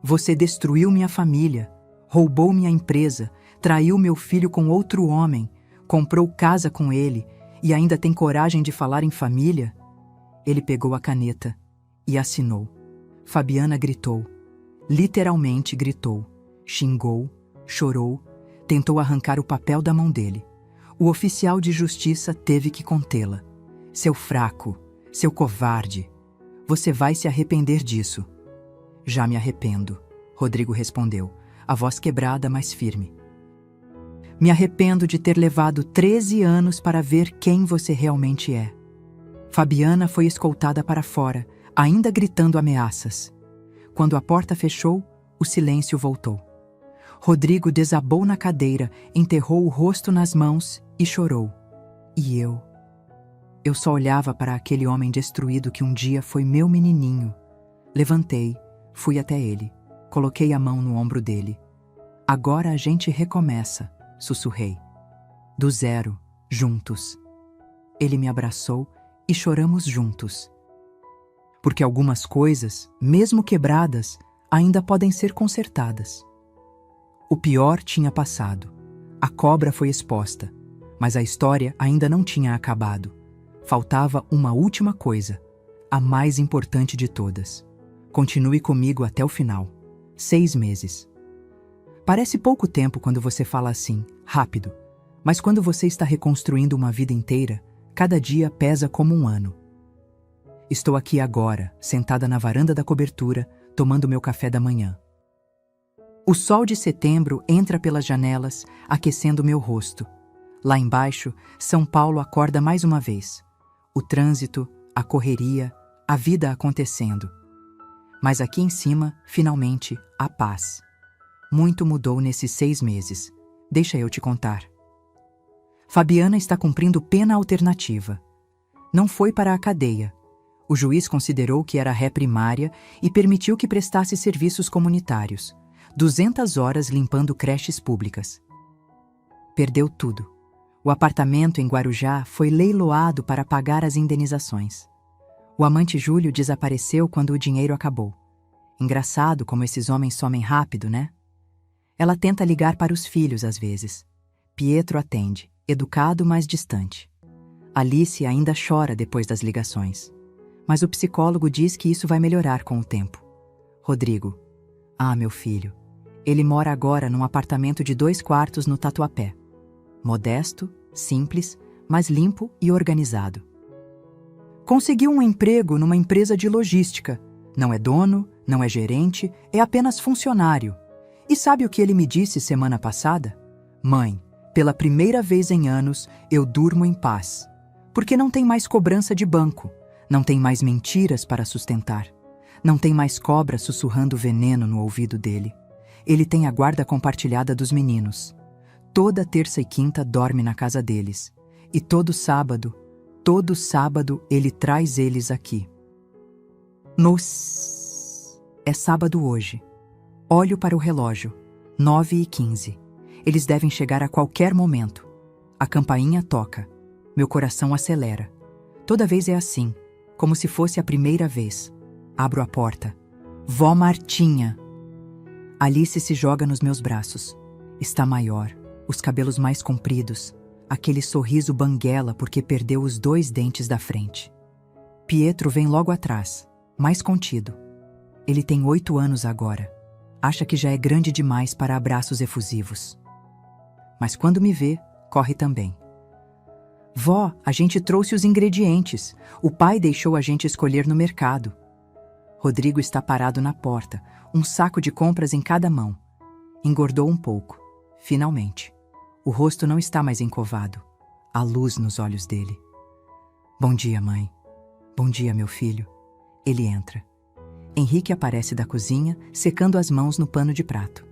Você destruiu minha família, roubou minha empresa, traiu meu filho com outro homem, comprou casa com ele e ainda tem coragem de falar em família? Ele pegou a caneta e assinou. Fabiana gritou. Literalmente gritou. Xingou, chorou, Tentou arrancar o papel da mão dele. O oficial de justiça teve que contê-la. Seu fraco, seu covarde. Você vai se arrepender disso. Já me arrependo, Rodrigo respondeu, a voz quebrada, mas firme. Me arrependo de ter levado 13 anos para ver quem você realmente é. Fabiana foi escoltada para fora, ainda gritando ameaças. Quando a porta fechou, o silêncio voltou. Rodrigo desabou na cadeira, enterrou o rosto nas mãos e chorou. E eu? Eu só olhava para aquele homem destruído que um dia foi meu menininho. Levantei, fui até ele, coloquei a mão no ombro dele. Agora a gente recomeça, sussurrei. Do zero, juntos. Ele me abraçou e choramos juntos. Porque algumas coisas, mesmo quebradas, ainda podem ser consertadas. O pior tinha passado. A cobra foi exposta, mas a história ainda não tinha acabado. Faltava uma última coisa, a mais importante de todas. Continue comigo até o final. 6 meses. Parece pouco tempo quando você fala assim, rápido, mas quando você está reconstruindo uma vida inteira, cada dia pesa como um ano. Estou aqui agora, sentada na varanda da cobertura, tomando meu café da manhã. O sol de setembro entra pelas janelas, aquecendo meu rosto. Lá embaixo, São Paulo acorda mais uma vez. O trânsito, a correria, a vida acontecendo. Mas aqui em cima, finalmente, a paz. Muito mudou nesses 6 meses. Deixa eu te contar. Fabiana está cumprindo pena alternativa. Não foi para a cadeia. O juiz considerou que era ré primária e permitiu que prestasse serviços comunitários. 200 horas limpando creches públicas. Perdeu tudo. O apartamento em Guarujá foi leiloado para pagar as indenizações. O amante Júlio desapareceu quando o dinheiro acabou. Engraçado como esses homens somem rápido, né? Ela tenta ligar para os filhos às vezes. Pietro atende, educado, mas distante. Alice ainda chora depois das ligações. Mas o psicólogo diz que isso vai melhorar com o tempo. Rodrigo. Ah, meu filho. Ele mora agora num apartamento de 2 quartos no Tatuapé. Modesto, simples, mas limpo e organizado. Conseguiu um emprego numa empresa de logística. Não é dono, não é gerente, é apenas funcionário. E sabe o que ele me disse semana passada? Mãe, pela primeira vez em anos, eu durmo em paz. Porque não tem mais cobrança de banco, não tem mais mentiras para sustentar, não tem mais cobra sussurrando veneno no ouvido dele. Ele tem a guarda compartilhada dos meninos. Toda terça e quinta dorme na casa deles. E todo sábado ele traz eles aqui. É sábado hoje. Olho para o relógio. 9h15. Eles devem chegar a qualquer momento. A campainha toca. Meu coração acelera. Toda vez é assim, como se fosse a primeira vez. Abro a porta. Vó Martinha. Alice se joga nos meus braços. Está maior, os cabelos mais compridos, aquele sorriso banguela porque perdeu os 2 dentes da frente. Pietro vem logo atrás, mais contido. Ele tem 8 anos agora. Acha que já é grande demais para abraços efusivos. Mas quando me vê, corre também. Vó, a gente trouxe os ingredientes. O pai deixou a gente escolher no mercado. Rodrigo está parado na porta, um saco de compras em cada mão. Engordou um pouco, finalmente. O rosto não está mais encovado. Há luz nos olhos dele. Bom dia, mãe. Bom dia, meu filho. Ele entra. Henrique aparece da cozinha, secando as mãos no pano de prato.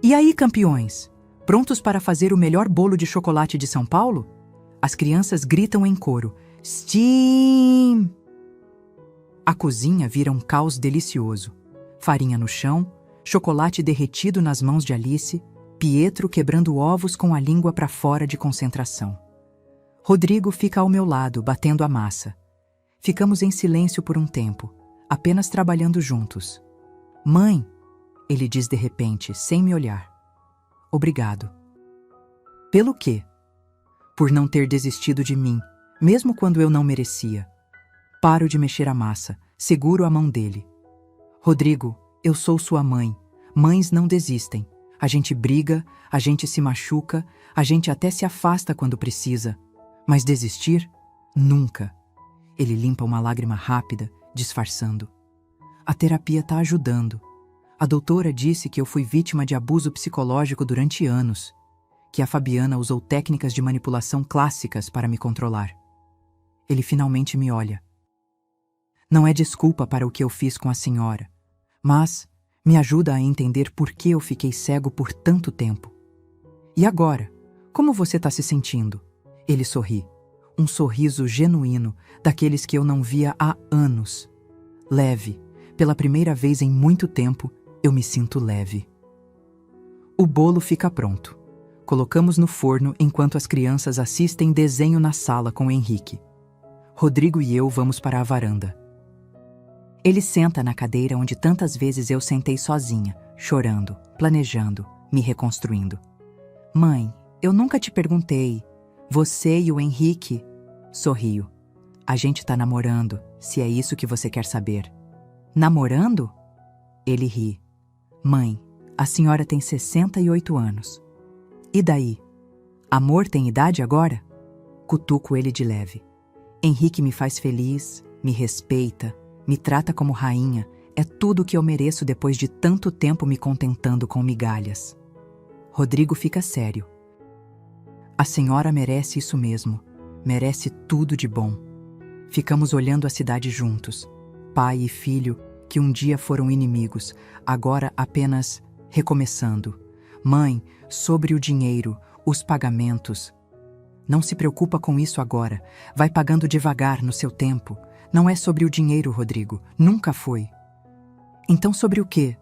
E aí, campeões? Prontos para fazer o melhor bolo de chocolate de São Paulo? As crianças gritam em coro. Steam! A cozinha vira um caos delicioso. Farinha no chão, chocolate derretido nas mãos de Alice, Pietro quebrando ovos com a língua para fora de concentração. Rodrigo fica ao meu lado, batendo a massa. Ficamos em silêncio por um tempo, apenas trabalhando juntos. Mãe, ele diz de repente, sem me olhar. Obrigado. Pelo quê? Por não ter desistido de mim, mesmo quando eu não merecia. Paro de mexer a massa, seguro a mão dele. Rodrigo, eu sou sua mãe. Mães não desistem. A gente briga, a gente se machuca, a gente até se afasta quando precisa. Mas desistir? Nunca. Ele limpa uma lágrima rápida, disfarçando. A terapia está ajudando. A doutora disse que eu fui vítima de abuso psicológico durante anos, que a Fabiana usou técnicas de manipulação clássicas para me controlar. Ele finalmente me olha. Não é desculpa para o que eu fiz com a senhora, mas me ajuda a entender por que eu fiquei cego por tanto tempo. E agora, como você está se sentindo? Ele sorri. Um sorriso genuíno, daqueles que eu não via há anos. Leve. Pela primeira vez em muito tempo, eu me sinto leve. O bolo fica pronto. Colocamos no forno enquanto as crianças assistem desenho na sala com o Henrique. Rodrigo e eu vamos para a varanda. Ele senta na cadeira onde tantas vezes eu sentei sozinha, chorando, planejando, me reconstruindo. Mãe, eu nunca te perguntei. Você e o Henrique? Sorrio. A gente tá namorando, se é isso que você quer saber. Namorando? Ele ri. Mãe, a senhora tem 68 anos. E daí? Amor tem idade agora? Cutuco ele de leve. Henrique me faz feliz, me respeita, me trata como rainha. É tudo o que eu mereço depois de tanto tempo me contentando com migalhas. Rodrigo fica sério. A senhora merece isso mesmo. Merece tudo de bom. Ficamos olhando a cidade juntos. Pai e filho, que um dia foram inimigos, agora apenas recomeçando. Mãe, sobre o dinheiro, os pagamentos. Não se preocupa com isso agora. Vai pagando devagar no seu tempo. Não é sobre o dinheiro, Rodrigo. Nunca foi. Então sobre o quê?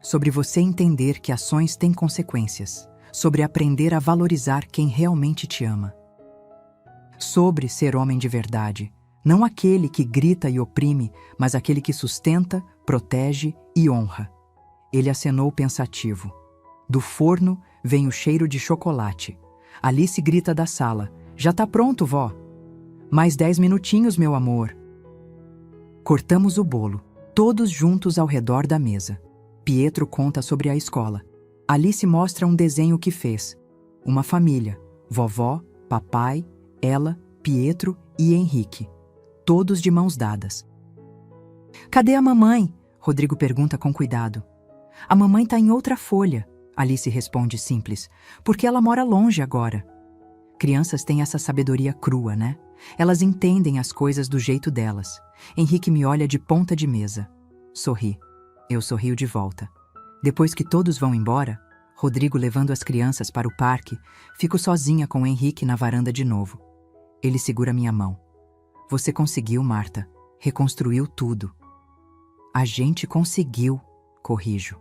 Sobre você entender que ações têm consequências. Sobre aprender a valorizar quem realmente te ama. Sobre ser homem de verdade. Não aquele que grita e oprime, mas aquele que sustenta, protege e honra. Ele acenou pensativo. Do forno vem o cheiro de chocolate. Alice grita da sala. Já tá pronto, vó. Mais 10 minutinhos, meu amor. Cortamos o bolo, todos juntos ao redor da mesa. Pietro conta sobre a escola. Alice mostra um desenho que fez. Uma família. Vovó, papai, ela, Pietro e Henrique. Todos de mãos dadas. Cadê a mamãe? Rodrigo pergunta com cuidado. A mamãe tá em outra folha. Alice responde simples. Porque ela mora longe agora. Crianças têm essa sabedoria crua, né? Elas entendem as coisas do jeito delas. Henrique me olha de ponta de mesa. Sorri. Eu sorrio de volta. Depois que todos vão embora, Rodrigo levando as crianças para o parque, fico sozinha com Henrique na varanda de novo. Ele segura minha mão. Você conseguiu, Marta. Reconstruiu tudo. A gente conseguiu, corrijo.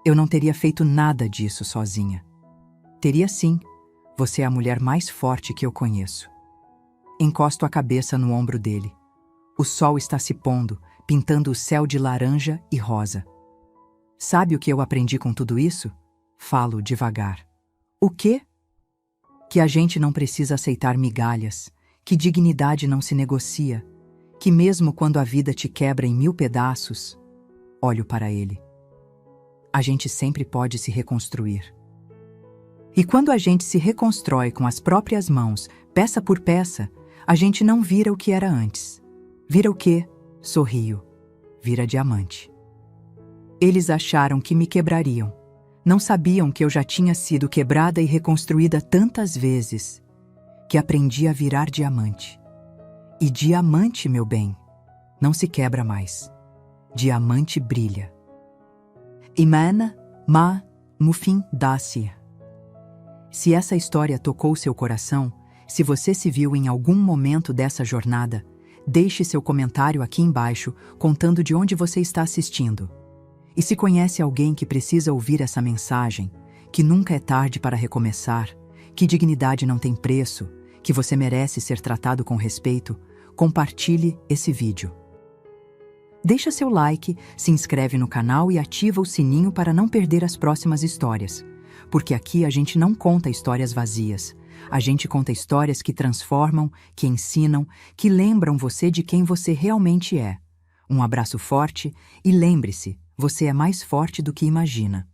Eu não teria feito nada disso sozinha. Teria sim. Você é a mulher mais forte que eu conheço. Encosto a cabeça no ombro dele. O sol está se pondo, pintando o céu de laranja e rosa. Sabe o que eu aprendi com tudo isso? Falo devagar. O quê? Que a gente não precisa aceitar migalhas, que dignidade não se negocia, que mesmo quando a vida te quebra em 1000 pedaços, olho para ele. A gente sempre pode se reconstruir. E quando a gente se reconstrói com as próprias mãos, peça por peça, a gente não vira o que era antes. Vira o quê? Sorrio. Vira diamante. Eles acharam que me quebrariam. Não sabiam que eu já tinha sido quebrada e reconstruída tantas vezes, que aprendi a virar diamante. E diamante, meu bem, não se quebra mais. Diamante brilha. Imana ma mufin dacia. Se essa história tocou seu coração, se você se viu em algum momento dessa jornada, deixe seu comentário aqui embaixo contando de onde você está assistindo. E se conhece alguém que precisa ouvir essa mensagem, que nunca é tarde para recomeçar, que dignidade não tem preço, que você merece ser tratado com respeito, compartilhe esse vídeo. Deixa seu like, se inscreve no canal e ativa o sininho para não perder as próximas histórias. Porque aqui a gente não conta histórias vazias. A gente conta histórias que transformam, que ensinam, que lembram você de quem você realmente é. Um abraço forte e lembre-se, você é mais forte do que imagina.